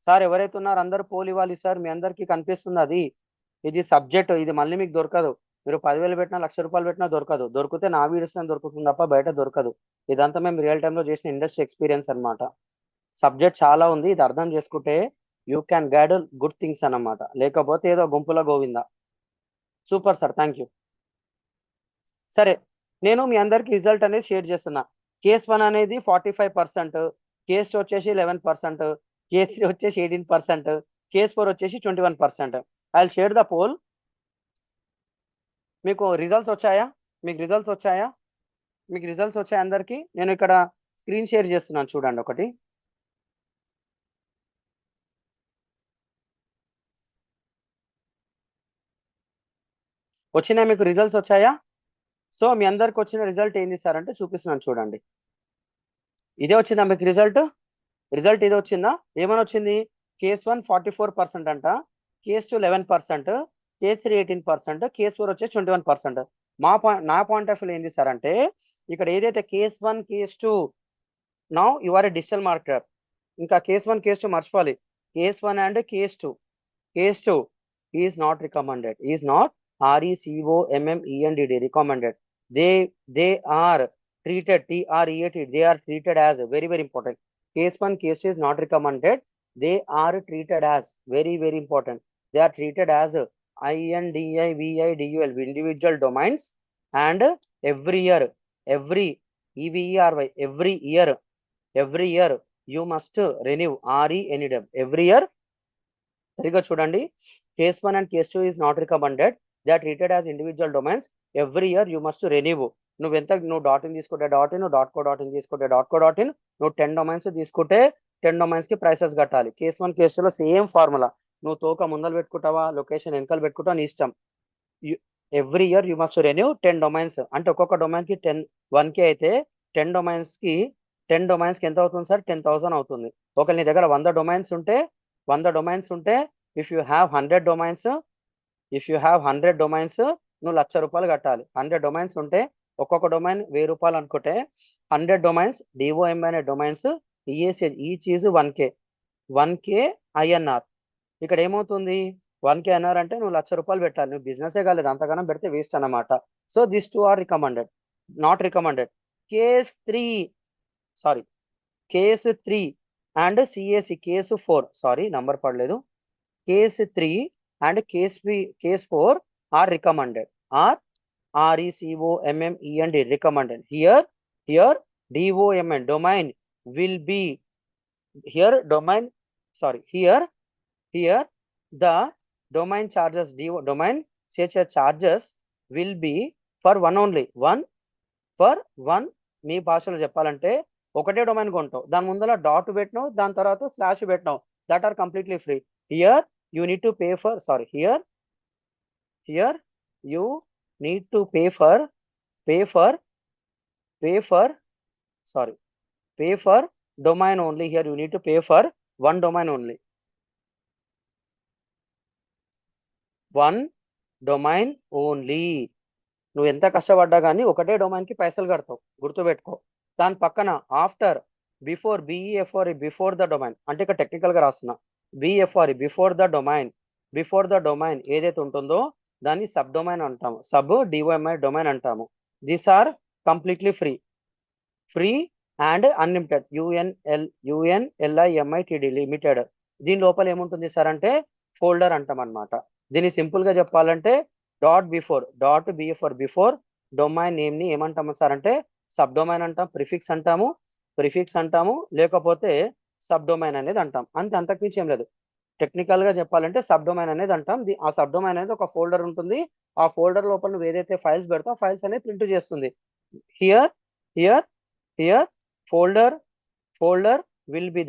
సార్. ఎవరైతే ఉన్నారో అందరూ పోల్ ఇవ్వాలి సార్. మీ అందరికీ కనిపిస్తుంది అది. ఇది సబ్జెక్ట్, ఇది మళ్ళీ మీకు దొరకదు. మీరు 10,000 పెట్టినా, 1,00,000 రూపాయలు పెట్టినా దొరకదు. దొరికితే నా వీడియోస్లో దొరుకుతుంది తప్ప బయట దొరకదు. ఇదంతా మేము రియల్ టైంలో చేసిన ఇండస్ట్రీ ఎక్స్పీరియన్స్ అనమాట. సబ్జెక్ట్ చాలా ఉంది. ఇది అర్థం చేసుకుంటే you can guide good things అన్నమాట. లేకపోతే ఏదో గుంపులో Govinda. Super sir, thank you. సరే, నేను మీ అందరికి రిజల్ట్ అనేది షేర్ చేస్తున్నా. KS1 అనేది 45%, KS2 వచ్చేసి 11%, KS3 వచ్చేసి 18%, KS4 వచ్చేసి 21%. I will share the poll. మీకు రిజల్ట్స్ వచ్చాయా? మీకు రిజల్ట్స్ వచ్చాయా అందరికి? నేను ఇక్కడ స్క్రీన్ షేర్ చేస్తున్నాను, చూడండి ఒకటి. వచ్చినా మీకు రిజల్ట్స్ వచ్చాయా? సో మీ అందరికి వచ్చిన రిజల్ట్ ఏంది సార్ అంటే చూపిస్తున్నాను, చూడండి. ఇదే వచ్చిందా మీకు రిజల్ట్ ఇదే వచ్చిందా? ఏమని వచ్చింది? KS1 44% అంట, KS2 11%, KS3 18%, KS4 వచ్చేసి 21%. నా పాయింట్ ఆఫ్ వ్యూ ఏంది సార్ అంటే, ఇక్కడ ఏదైతే KS1 KS2 now you are a digital marketer. ఇంకా KS1 KS2 మర్చిపోవాలి. KS1 and KS2 is not recommended, RECOMMENDED recommended. They are treated, TREAT, they are treated as very very important. KS1 KS2 is not recommended. They are treated as very very important. They are treated as INDIVIDUL individual domains, and every year every you must renew RENEW every year. సరిగా చూడండి, Case 1 and case 2 is not recommended. They are treated as individual domains. Every year you must renew. నువ్వు dot in తీసుకుంటే dot in, dot co dot in తీసుకుంటే dot co dot in, నువ్వు 10 domains తీసుకుంటే 10 domains కి prices కట్టాలి. Case 1 case 2 లో same formula. నువ్వు తోక ముందలు పెట్టుకుంటావా, లొకేషన్ వెనకాల పెట్టుకుంటావా నీ ఇష్టం. Every year you must renew 10 domains. అంటే ఒక్కొక్క డొమైన్ కి 1K అయితే 10 డొమైన్స్ కి ఎంత అవుతుంది సార్? 10,000 అవుతుంది. ఒకవేళ నీ దగ్గర 100 డొమైన్స్ ఉంటే ఇఫ్ యూ హ్యావ్ 100 డొమైన్స్ నువ్వు ₹1,00,000 కట్టాలి. 100 డొమైన్స్ ఉంటే ఒక్కొక్క డొమైన్ ₹1,000 అనుకుంటే 100 డొమైన్స్ DOM అనే domains each is 1K INR. ఇక్కడ ఏమవుతుంది? 1K INR అంటే నువ్వు ₹1,00,000 పెట్టాలి. నువ్వు బిజినెసే కాలేదు, అంతగానం పెడితే వేస్ట్ అన్నమాట. So this 2 are recommended, not recommended. Case 3 and CAC case 4, sorry number పడలేదు. Case 3 and case 4 are recommended. RECOMMEND recommended. Here DOMN domain will be here the domain charges domain charges will be for one only, for one. మీ భాషలో చెప్పాలంటే ఒకటే domain కొంటావు, దాని ముందర dot పెట్టినావు, దాని తర్వాత slash పెట్టినావు, that are completely free. Here you need to pay for, sorry, here you need to pay for domain only. Here you need to pay for one domain only, one domain only. నువ్వు ఎంత కష్టపడ్డా కానీ ఒకటే domain కి పైసలు కడతావు, గుర్తుపెట్టుకో. దాని పక్కన after before BEFORE before the domain అంటే ఇక్కడ టెక్నికల్ గా రాస్తున్నా. BFRE బిఫోర్ ద డొమైన్ ఏదైతే ఉంటుందో దాన్ని సబ్ డొమైన్ అంటాము, సబ్ DOMI డొమైన్ అంటాము. These are completely free and unlimited. UNLIMITED limited. దీని లోపల ఏముంటుంది సార్ అంటే ఫోల్డర్ అంటాం అనమాట. దీన్ని సింపుల్ గా చెప్పాలంటే BFOR బిఫోర్ డొమైన్ నేమ్ ని ఏమంటాము సార్ అంటే సబ్ డొమైన్ అంటాం, ప్రిఫిక్స్ అంటాము, లేకపోతే సబ్ డొమైన్ అనేది అంటాం. అంతకుమించి ఏం లేదు. టెక్నికల్ గా చెప్పాలంటే సబ్ డొమైన్ అనేది అంటాం. ఆ సబ్ డొమైన్ అనేది ఒక ఫోల్డర్ ఉంటుంది. ఆ ఫోల్డర్ లోపల నువ్వు ఏదైతే ఫైల్స్ పెడతావు ఫైల్స్ అనేది ప్రింట్ చేస్తుంది. Here folder will be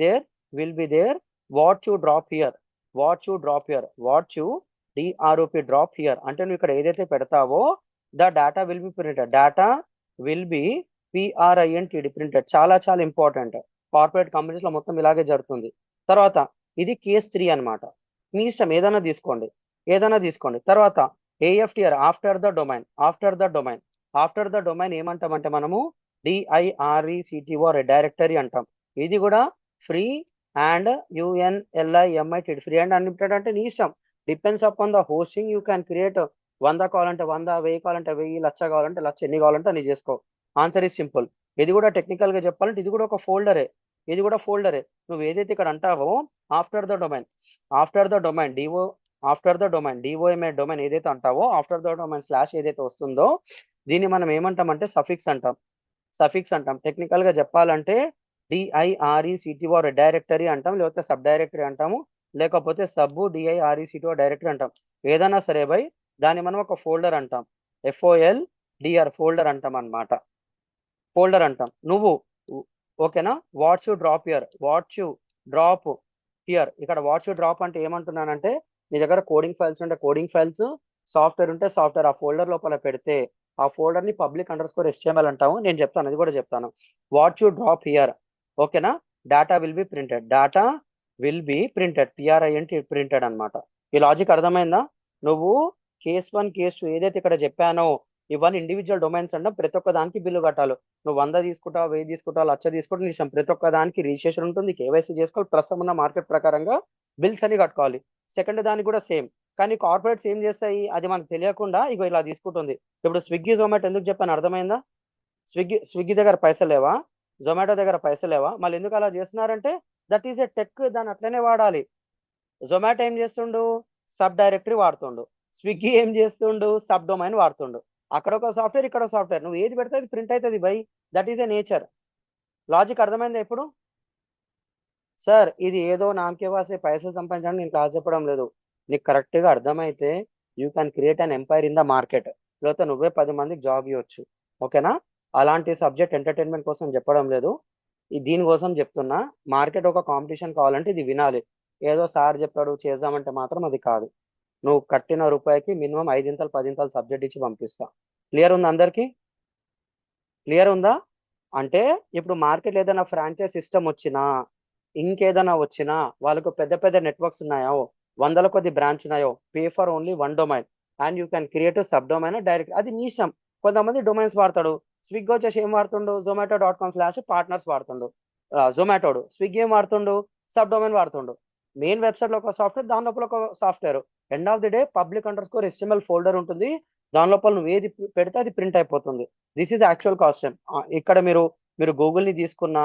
there. What you drop here drop here అంటే నువ్వు ఇక్కడ ఏదైతే పెడతావో the data will be printed. Data will be PRINTED printed. చాలా చాలా ఇంపార్టెంట్. కార్పొరేట్ కంపెనీస్ లో మొత్తం ఇలాగే జరుగుతుంది. తర్వాత ఇది కేస్ 3 అన్నమాట. మీ ఇష్టం ఏదైనా తీసుకోండి. తర్వాత AFTR ఆఫ్టర్ ద డొమైన్ ఏమంటామంటే మనము DIRECTOR డైరెక్టరీ అంటాం. ఇది కూడా free and UNLIMITED free and unlimited అంటే నీ ఇష్టం. Depends upon the hosting. You can create 100 కావాలంటే 100, 1000 కావాలంటే 1000, 1,00,000 కావాలంటే 1,00,000, ఎన్ని కావాలంటే అన్ని చేసుకో. Answer is simple. ఇది కూడా టెక్నికల్ గా చెప్పాలంటే ఇది కూడా ఒక ఫోల్డరే. నువ్వు ఏదైతే ఇక్కడ అంటావో after the domain DOMI domain ఏదైతే అంటావో ఆఫ్టర్ ద డొమైన్ స్లాష్ ఏదైతే వస్తుందో దీన్ని మనం ఏమంటామంటే సఫిక్స్ అంటాం. టెక్నికల్ గా చెప్పాలంటే DIRECTOR డైరెక్టరీ అంటాం, లేకపోతే సబ్ డైరెక్టరీ అంటాము, లేకపోతే సబ్ DIRECTOR డైరెక్టరీ అంటాం. ఏదైనా సరే బై దాన్ని మనం ఒక ఫోల్డర్ అంటాం. FOLDR ఫోల్డర్ అంటాం అన్నమాట. నువ్వు ఓకేనా? వాట్ యు డ్రాప్ హియర్ ఇక్కడ వాట్ యు డ్రాప్ అంటే ఏమంటున్నానంటే నీ దగ్గర కోడింగ్ ఫైల్స్ ఉంటే కోడింగ్ ఫైల్స్, సాఫ్ట్వేర్ ఉంటే సాఫ్ట్వేర్ ఆ ఫోల్డర్ లోపల పెడితే ఆ ఫోల్డర్ ని public_HTML అంటాము. నేను చెప్తాను, అది కూడా చెప్తాను. వాట్ యు డ్రాప్ హియర్ ఓకేనా? Data will be printed PRINT printed అన్నమాట. ఈ లాజిక్ అర్థమైందా? నువ్వు కేస్ 1 కేస్ 2 ఏదైతే ఇక్కడ చెప్పానో ఇవన్నీ ఇండివిజువల్ డొమైన్స్ అంటే ప్రతి ఒక్క దానికి బిల్లు కట్టాలి. నువ్వు 100 తీసుకుంటావు, 1000 తీసుకుంటావు, 1,00,000 తీసుకుంటావు, నీ ఇష్టం. ప్రతి ఒక్క దానికి రిజిస్ట్రేషన్ ఉంటుంది, KYC చేసుకోవాలి, ప్రస్తుతం ఉన్న మార్కెట్ ప్రకారంగా బిల్స్ అని కట్టుకోవాలి. సెకండ్ దానికి కూడా సేమ్. కానీ కార్పొరేట్స్ ఏం చేస్తాయి అది మనకు తెలియకుండా ఇగో ఇలా తీసుకుంటుంది. ఇప్పుడు స్విగ్గీ జొమాటో ఎందుకు చెప్పాను అర్థమైందా? స్విగ్గీ దగ్గర పైసలు లేవా, జొమాటో దగ్గర పైసలు లేవా, మళ్ళీ ఎందుకు అలా చేస్తున్నారంటే దట్ ఈస్ ఎ టెక్, దాన్ని అట్లనే వాడాలి. జొమాటో ఏం చేస్తుండు, సబ్ డైరెక్టరీ వాడుతుండు. స్విగ్గీ ఏం చేస్తుండు, సబ్ డొమైన్ వాడుతుండు. అక్కడ ఒక సాఫ్ట్వేర్, ఇక్కడ ఒక సాఫ్ట్వేర్, నువ్వు ఏది పెడితే అది ప్రింట్ అవుతుంది by. That is a nature. Logic అర్థమైందా ఇప్పుడు? సార్ ఇది ఏదో నామకే వాసే పైసలు సంపాదించడానికి నేను క్లాస్ చెప్పడం లేదు. నీకు కరెక్ట్గా అర్థమైతే you can create an empire in the market. లేకపోతే నువ్వే 10 మందికి జాబ్ ఇవ్వచ్చు. ఓకేనా? అలాంటి సబ్జెక్ట్ ఎంటర్టైన్మెంట్ కోసం చెప్పడం లేదు, దీనికోసం చెప్తున్నా. మార్కెట్ ఒక కాంపిటీషన్ కావాలంటే ఇది వినాలి. ఏదో సార్ చెప్పాడు చేద్దామంటే మాత్రం అది కాదు. నువ్వు కట్టిన రూపాయికి మినిమం 5 10 సబ్జెక్ట్ ఇచ్చి పంపిస్తా. క్లియర్ ఉంది అందరికీ? క్లియర్ ఉందా? అంటే ఇప్పుడు మార్కెట్ ఏదైనా ఫ్రాంచైజ్ సిస్టమ్ వచ్చినా, ఇంకేదైనా వచ్చినా, వాళ్ళకు పెద్ద పెద్ద నెట్వర్క్స్ ఉన్నాయో, 100ల కొద్ది బ్రాంచ్ ఉన్నాయో, pay for only 1 domain and you can create sub domain direct. అది నీ ఇష్టం. కొంతమంది డొమైన్స్ వాడతాడు. స్విగ్గీ వచ్చేసి ఏం వాడుతుండు? zomato.com/partners వాడుతుండు. జొమాటోడు. స్విగ్గీ ఏం వాడుతుండు? సబ్ డొమైన్ వాడుతుండు. మెయిన్ వెబ్సైట్లో ఒక సాఫ్ట్వేర్, దాని లోపల ఒక software. End of the day public_HTML folder ఉంటుంది. దాని లోపల నువ్వు ఏది పెడితే అది ప్రింట్ అయిపోతుంది. This is actual cost. ఇక్కడ మీరు గూగుల్ని తీసుకున్నా,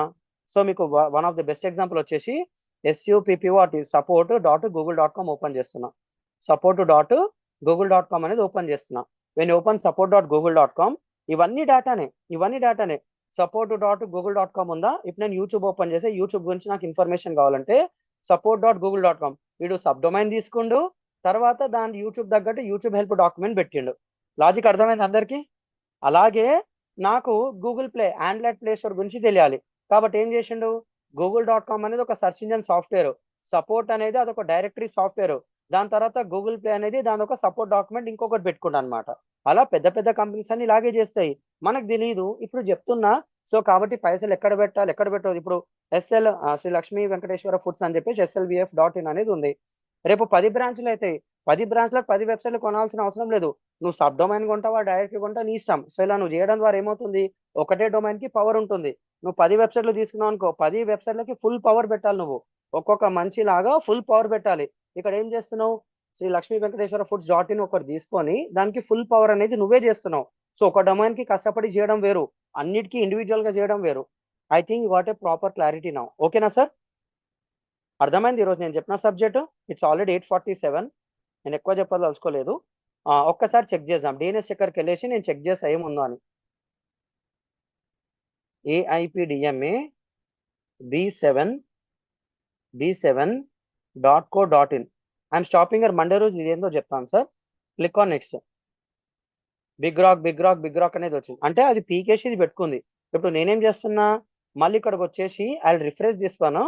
సో మీకు one of the best example వచ్చేసి support.google.com ఓపెన్ చేస్తున్నా. support.google.com అనేది ఓపెన్ చేస్తున్నా. వెన్ ఓపెన్ support.google.com, ఇవన్నీ డేటానే. support.google.com ఉందా? ఇప్పుడు నేను యూట్యూబ్ ఓపెన్ చేసి యూట్యూబ్ గురించి నాకు ఇన్ఫర్మేషన్ కావాలంటే support.google.com, వీడు సబ్ డొమైన్ తీసుకుండు, తర్వాత దాని యూట్యూబ్ తగ్గట్టు యూట్యూబ్ హెల్ప్ డాక్యుమెంట్ పెట్టిండు. లాజిక్ అర్థమైంది అందరికీ? అలాగే నాకు Google play, Android play store గురించి తెలియాలి. కాబట్టి ఏం చేసిండు? google.com అనేది ఒక సెర్చ్ ఇంజన్ సాఫ్ట్వేర్, సపోర్ట్ అనేది అదొక డైరెక్టరీ సాఫ్ట్వేర్, దాని తర్వాత గూగుల్ ప్లే అనేది దాని ఒక సపోర్ట్ డాక్యుమెంట్ ఇంకొకటి పెట్టుకుంటా అనమాట. అలా పెద్ద పెద్ద కంపెనీస్ అన్ని ఇలాగే చేస్తాయి. మనకు తెలియదు, ఇప్పుడు చెప్తున్నా. సో కాబట్టి పైసలు ఎక్కడ పెట్టాలి, ఎక్కడ పెట్టదు. ఇప్పుడు శ్రీ లక్ష్మీ వెంకటేశ్వర ఫుడ్స్ అని చెప్పేసి SLVF.in అనేది ఉంది. రేపు 10 బ్రాంచ్లు అవుతాయి. 10 బ్రాంచ్లకు 10 వెబ్సైట్లు కొనాల్సిన అవసరం లేదు. నువ్వు సబ్ డొమైన్ కొంటావా, డైరెక్ట్ కొంటా, నీ ఇష్టం. సో ఇలా నువ్వు చేయడం ద్వారా ఏమవుతుంది? ఒకటే డొమైన్ కి పవర్ ఉంటుంది. నువ్వు 10 వెబ్సైట్లు తీసుకున్నావు అనుకో, 10 వెబ్సైట్లకి ఫుల్ పవర్ పెట్టాలి. నువ్వు ఒక్కొక్క మంచి లాగా ఫుల్ పవర్ పెట్టాలి. ఇక్కడ ఏం చేస్తున్నావు? శ్రీ లక్ష్మీ వెంకటేశ్వర ఫుడ్స్.in ఒకటి తీసుకొని దానికి ఫుల్ పవర్ అనేది నువ్వే చేస్తున్నావు. సో ఒక డొమైన్ కి కష్టపడి చేయడం వేరు, అన్నిటికీ ఇండివిజువల్ గా చేయడం వేరు. I think you got a proper clarity now. ఓకేనా సార్? అర్థమైంది ఈరోజు నేను చెప్పిన సబ్జెక్టు? It's already 8:47. నేను ఎక్కువ చెప్పదలుచుకోలేదు. ఒక్కసారి చెక్ చేద్దాం. డిఎన్ఎస్ చెక్కర్కి వెళ్ళేసి నేను చెక్ చేస్తా ఏముందో అని. AIPDMA B7.co.in. I'm stopping here Monday రోజు ఇదేందో చెప్తాను sir. Click on next. BigRock అనేది వచ్చింది. అంటే అది పీకేసి ఇది పెట్టుకుంది. ఇప్పుడు నేనేం చేస్తున్నా, మళ్ళీ ఇక్కడికి వచ్చేసి ఐ రిఫ్రెష్ చేస్తాను,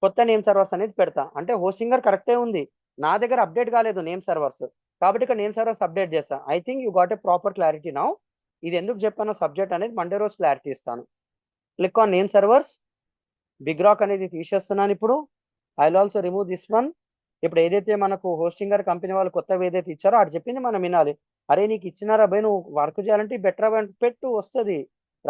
కొత్త నేమ్ సర్వర్స్ అనేది పెడతా. అంటే హోస్టింగర్ కరెక్టే ఉంది, నా దగ్గర అప్డేట్ కాలేదు నేమ్ సర్వర్స్. కాబట్టి ఇక్కడ నేమ్ సర్వర్స్ అప్డేట్ చేస్తా. I think you got a proper clarity now. ఇది ఎందుకు చెప్పానో సబ్జెక్ట్ అనేది మండే రోజు క్లారిటీ ఇస్తాను. Click on name servers. BigRock అనేది తీసేస్తున్నాను. ఇప్పుడు I will also remove this one. ఇప్పుడు ఏదైతే మనకు హోస్టింగర్ కంపెనీ వాళ్ళు కొత్తగా ఏదైతే ఇచ్చారో అది చెప్పింది మనం వినాలి. అరే నీకు ఇచ్చినారా భయ్, నువ్వు వర్క్ చేయాలంటే బెటర్ పెట్టు, వస్తుంది.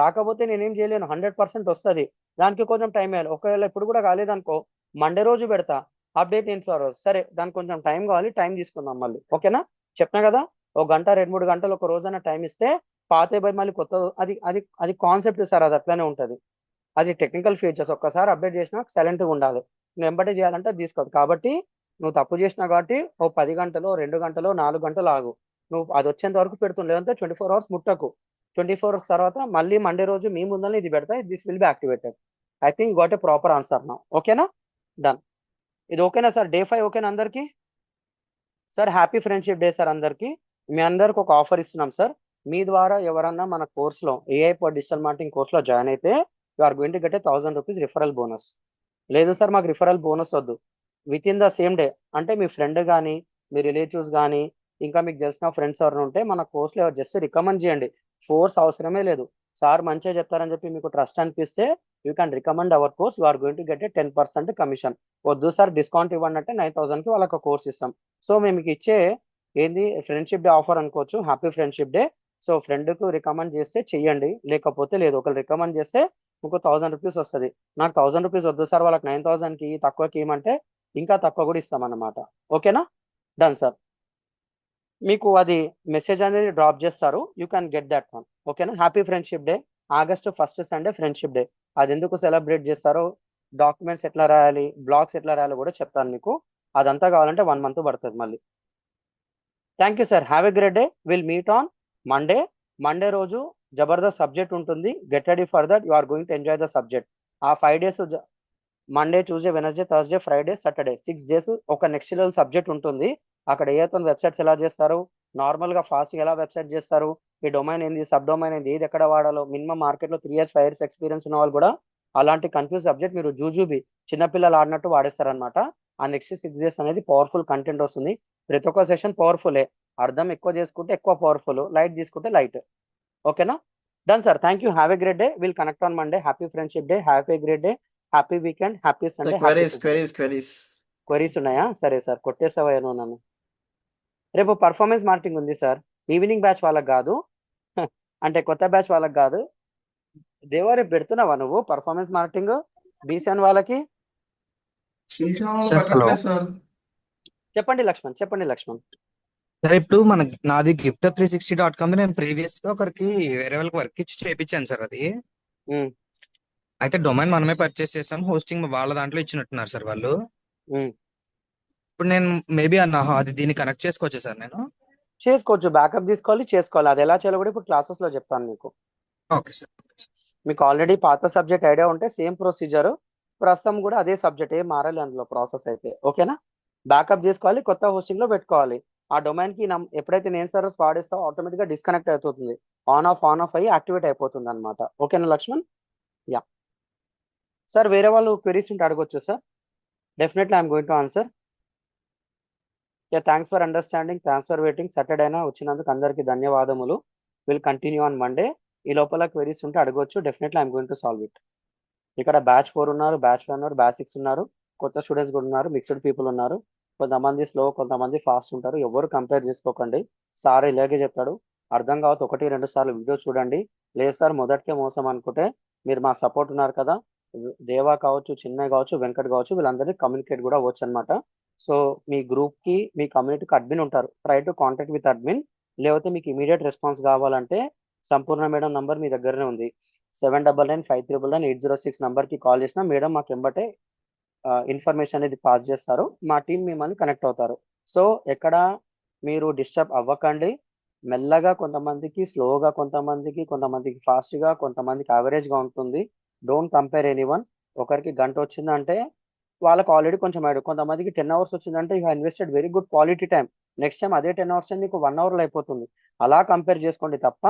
రాకపోతే నేనేం చేయలేను, 100% వస్తుంది. దానికి కొంచెం టైం వేయాలి. ఒకవేళ ఇప్పుడు కూడా కాలేదనుకో, మండే రోజు పెడతా అప్డేట్ ఏం సార్. సరే, దానికి కొంచెం టైం కావాలి, టైం తీసుకుందాం మళ్ళీ. ఓకేనా? చెప్పినా కదా, ఒక గంట 2-3 గంటలు ఒక రోజైనా టైం ఇస్తే పాతే బై మళ్ళీ కొత్త, అది అది అది కాన్సెప్ట్ సార్, అది అట్లనే ఉంటుంది. అది టెక్నికల్ ఫీచర్స్. ఒక్కసారి అప్డేట్ చేసినా సైలెంట్గా ఉండాలి. నువ్వు వెంబడే చేయాలంటే అది తీసుకోదు. కాబట్టి నువ్వు తప్పు చేసినా కాబట్టి ఓ 10 గంటలో 2 గంటలో 4 గంటలు ఆగు. నువ్వు అది వచ్చేంత వరకు పెడుతుంది, లేదంటే 24 అవర్స్ ముట్టకు. 24 అవర్స్ తర్వాత మళ్ళీ మండే రోజు మీ ముందర ఇది పెడతా. This will be activated. I think got a proper answer నా. ఓకేనా? డన్. ఇది ఓకేనా సార్? డే 5 ఓకేనా అందరికి? Sir happy friendship day sir అందరికి. మీ అందరికి ఒక ఆఫర్ ఇస్తున్నాం సార్. మీ ద్వారా ఎవరన్నా మన కోర్సులో AI ఫర్ డిజిటల్ మార్కెటింగ్ కోర్సులో జాయిన్ అయితే you are going to get a 1000 rupees referral bonus. లేదు సార్ మాకు రిఫరల్ బోనస్ వద్దు, within the same day, అంటే మీ ఫ్రెండ్ కానీ మీ రిలేటివ్స్ కానీ ఇంకా మీకు తెలిసిన ఫ్రెండ్స్ ఎవరైనా ఉంటే మన కోర్సులో జస్ట్ రికమెండ్ చేయండి. ఫోర్స్ అవసరమే లేదు. సార్ మంచిగా చెప్తారని చెప్పి మీకు ట్రస్ట్ అనిపిస్తే you can recommend our course. You are going to get a 10% commission. వద్దు సార్ డిస్కౌంట్ ఇవ్వండి అంటే 9,000కి వాళ్ళకి కోర్స్ ఇస్తాం. సో మేము మీకు ఇచ్చే ఏంది ఫ్రెండ్షిప్ డే ఆఫర్ అనుకోవచ్చు, హ్యాపీ ఫ్రెండ్షిప్ డే. సో ఫ్రెండ్కు రికమెండ్ చేస్తే చెయ్యండి, లేకపోతే లేదు. ఒకరు రికమెండ్ చేస్తే మీకు 1000 రూపీస్ వస్తుంది. నాకు 1000 రూపీస్ వద్దు సార్, వాళ్ళకి 9,000కి తక్కువకి ఇవ్వమంటే ఇంకా తక్కువ కూడా ఇస్తామన్నమాట. ఓకేనా? Done sir. మీకు అది మెసేజ్ అనేది డ్రాప్ చేస్తారు, you can get that one. ఓకేనా? Happy friendship day. August 1st Sunday friendship day. అది ఎందుకు సెలబ్రేట్ చేస్తారో, డాక్యుమెంట్స్ ఎట్లా రాయాలి, బ్లాగ్స్ ఎట్లా రాయాలో కూడా చెప్తాను మీకు. అదంతా కావాలంటే 1 month పడుతుంది మళ్ళీ. Thank you sir. Have a great day. Will meet on Monday. Monday రోజు జబర్దస్త్ సబ్జెక్ట్ ఉంటుంది. Get ready for that. You are going to enjoy the subject. ఆ 5 days Monday, Tuesday, Wednesday, Thursday, Friday, Saturday 6 days ఒక next level subject ఉంటుంది. అక్కడ ఏతో websites ఎలా చేస్తారు, నార్మల్గా ఫాస్ట్గా ఎలా వెబ్సైట్ చేస్తారు, ఈ డొమైన్ ఏంది, సబ్ డొమైన్ ఏంది, ఏది ఎక్కడ వాడాలో, మినిమం మార్కెట్లో 3 years 5 years ఎక్స్పీరియన్స్ ఉన్న వాళ్ళు కూడా అలాంటి కన్ఫ్యూజ్ సబ్జెక్ట్ మీరు జూజూబీ చిన్నపిల్లలు ఆడినట్టు వాడేస్తారనమాట. ఆ నెక్స్ట్ 6 years అనేది పవర్ఫుల్ కంటెంట్ వస్తుంది. ప్రతి ఒక్క సెషన్ పవర్ఫుల్లే. అర్థం ఎక్కువ చేసుకుంటే ఎక్కువ పవర్ఫుల్, లైట్ తీసుకుంటే లైట్. ఓకేనా? Done sir. Thank you. Have a great day. Will connect on Monday. Happy friendship day. Have a great day. Happy weekend. Happy sir Sunday. Queries queries ఉన్నాయా? సరే సార్, కొట్టేసావా నువ్వు నన్ను. రేపు పర్ఫార్మెన్స్ మార్కెటింగ్ ఉంది sir. Evening batch వాళ్ళకి కాదు, అంటే కొత్త బ్యాచ్ వాళ్ళకి కాదు. దేవా రేపు పెడుతున్నావా నువ్వు పర్ఫార్మెన్స్ మార్కెటింగ్ బీసీఎన్ వాళ్ళకి? సార్ హలో చెప్పండి లక్ష్మణ్. సార్, ఇప్పుడు నాది gift360.com నేను ప్రీవియస్ గా ఒకరికి వేరే వాళ్ళకి వర్క్ ఇచ్చి చేయించాను సార్. అది ఉమ్, అయితే డొమైన్ మనమే పర్చేస్ చేసాం, హోస్టింగ్ వాళ్ళ దాంట్లో ఇచ్చినట్టున్నారు సార్ వాళ్ళు. ఉమ్. ఇప్పుడు నేను మేబీ అది దీన్ని కనెక్ట్ చేసుకోవచ్చా సార్ నేను? చేసుకోవచ్చు, బ్యాకప్ చేసుకోవాలి. అది ఎలా చేయాలో కూడా ఇప్పుడు క్లాసెస్ లో చెప్తాను మీకు. Okay sir. మీకు ఆల్రెడీ పాత సబ్జెక్ట్ ఐడియా ఉంటే సేమ్ ప్రొసీజర్, ప్రస్తుతం కూడా అదే సబ్జెక్ట్, ఏం మారాలి అందులో ప్రాసెస్ అయితే. ఓకేనా? బ్యాకప్ చేసుకోవాలి, కొత్త హోస్టింగ్ లో పెట్టుకోవాలి. ఆ డొమైన్ కి ఎప్పుడైతే నేను సర్వీస్ వాడిస్తావో ఆటోమేటిక్ గా డిస్కనెక్ట్ అవుతుంది, ఆన్ ఆఫ్ అయ్యి యాక్టివేట్ అయిపోతుంది అనమాట. ఓకేనా లక్ష్మణ్? యా సార్, వేరే వాళ్ళు క్వెరీస్ ఉంటే అడగొచ్చు sir. Definitely I'm going to answer. Yeah, thanks for understanding, thanks for waiting. Saturday అయినా వచ్చినందుకు అందరికీ ధన్యవాదములు. Will continue on Monday. ఈ లోపల క్వెరీస్ ఉంటే అడగొచ్చు. Definitely I'm going to solve it. ఇక్కడ బ్యాచ్ 4 ఉన్నారు, బ్యాచ్ 5 ఉన్నారు, బ్యాచ్ 6 ఉన్నారు, కొత్త స్టూడెంట్స్ కూడా ఉన్నారు, మిక్స్డ్ పీపుల్ ఉన్నారు. కొంతమంది స్లో, కొంతమంది ఫాస్ట్ ఉంటారు. ఎవరు కంపేర్ చేసుకోకండి. సార్ ఇలాగే చెప్తాడు. అర్థం కావద్దు 1-2 సార్లు వీడియో చూడండి. లేదు సార్ మొదటికే మోసం అనుకుంటే మీరు మా సపోర్ట్ ఉన్నారు కదా, దేవా కావచ్చు, చిన్మయ్ కావచ్చు, వెంకట్ కావచ్చు, వీళ్ళందరినీ కమ్యూనికేట్ కూడా అవ్వచ్చు అనమాట. సో మీ గ్రూప్ కి, మీ కమ్యూనిటీకి అడ్మిన్ ఉంటారు. Try to contact with admin. లేకపోతే మీకు ఇమీడియట్ రెస్పాన్స్ కావాలంటే సంపూర్ణ మేడం నంబర్ మీ దగ్గరనే ఉంది. 7995998006 నంబర్కి కాల్ చేసినా మేడం మాకు ఎంబటే ఇన్ఫర్మేషన్ అనేది పాస్ చేస్తారు. మా టీం మిమ్మల్ని కనెక్ట్ అవుతారు. సో ఎక్కడ మీరు డిస్టర్బ్ అవ్వకండి. మెల్లగా, కొంతమందికి స్లోగా, కొంతమందికి ఫాస్ట్గా, కొంతమందికి యావరేజ్గా ఉంటుంది. Don't compare anyone. ఒకరికి గంట వచ్చిందంటే వాళ్ళకి ఆల్రెడీ కొంచెం ఐడియా, కొంతమందికి 10 hours వచ్చిందంటే you have invested very good quality time. Next time అదే 10 hours నీకు 1 hourలో అయిపోతుంది. అలా కంపేర్ చేసుకోండి తప్ప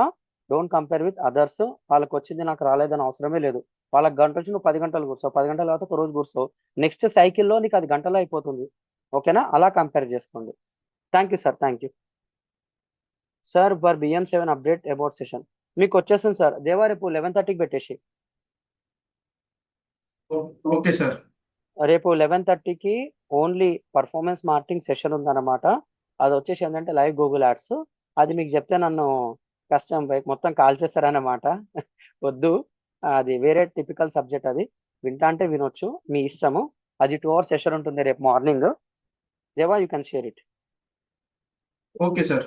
డోంట్ కంపేర్ విత్ అదర్స్. వాళ్ళకి వచ్చింది నాకు రాలేదని అవసరమే లేదు. వాళ్ళకి గంట వచ్చి నువ్వు 10 గంటలు కూర్చోవు, 10 గంటల తర్వాత ఒక రోజు కూర్చోవు, నెక్స్ట్ సైకిల్లో నీకు అది గంటలో అయిపోతుంది. ఓకేనా? అలా కంపేర్ చేసుకోండి. Thank you sir. Thank you sir. For BM7 update about session మీకు వచ్చేస్తుంది సార్. దేవా రేపు 11:30కి పెట్టేసి. Okay sir. రేపు 11:30కి ఓన్లీ పర్ఫార్మెన్స్ మార్కెటింగ్ సెషన్ ఉందన్నమాట. అది వచ్చేసి ఏంటంటే లైవ్ గూగుల్ యాడ్స్. అది మీకు చెప్తే నన్ను కష్టం మొత్తం కాల్ చేస్తారన్నమాట. వద్దు, అది వేరే టిపికల్ సబ్జెక్ట్. అది వింటా అంటే వినొచ్చు, మీ ఇష్టము. అది 2 hours సెషన్ ఉంటుంది రేపు మార్నింగ్. దేవా you can share it. Okay sir.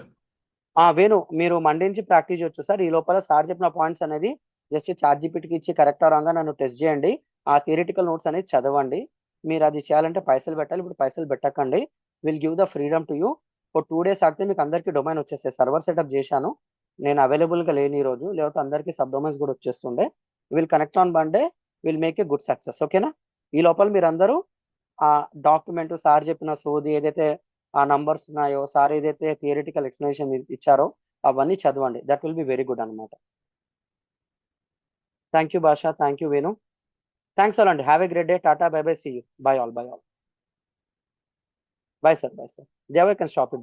Venu, మీరు మండే నుంచి ప్రాక్టీస్ చేయొచ్చు సార్. ఈ లోపల సార్ చెప్పిన పాయింట్స్ అనేది జస్ట్ ChatGPTకి ఇచ్చి కరెక్ట్ రాగా నన్ను టెస్ట్ చేయండి. ఆ థియరిటికల్ నోట్స్ అనేది చదవండి. మీరు అది చేయాలంటే పైసలు పెట్టాలి. ఇప్పుడు పైసలు పెట్టకండి. Will give the freedom to you. ఒక 2 days ఆగితే మీకు అందరికీ డొమైన్ వచ్చేస్తాయి. సర్వర్ సెటప్ చేశాను, నేను అవైలబుల్గా లేని ఈ రోజు, లేకపోతే అందరికీ సబ్ డొమైన్స్ కూడా వచ్చేస్తుండే. Will connect on Monday. Will make a good success. ఓకేనా? ఈ లోపల మీరు అందరూ ఆ డాక్యుమెంట్, సార్ చెప్పిన సోది ఏదైతే ఆ నంబర్స్ ఉన్నాయో, సార్ ఏదైతే థియరిటికల్ ఎక్స్ప్లెనేషన్ ఇచ్చారో అవన్నీ చదవండి. That will be very good అనమాట. Thank you Basha, thank you Venu. Thanks all అండి. Have a great day. Tata, bye bye, see you. Bye all. Bye sir. Deva can stop it.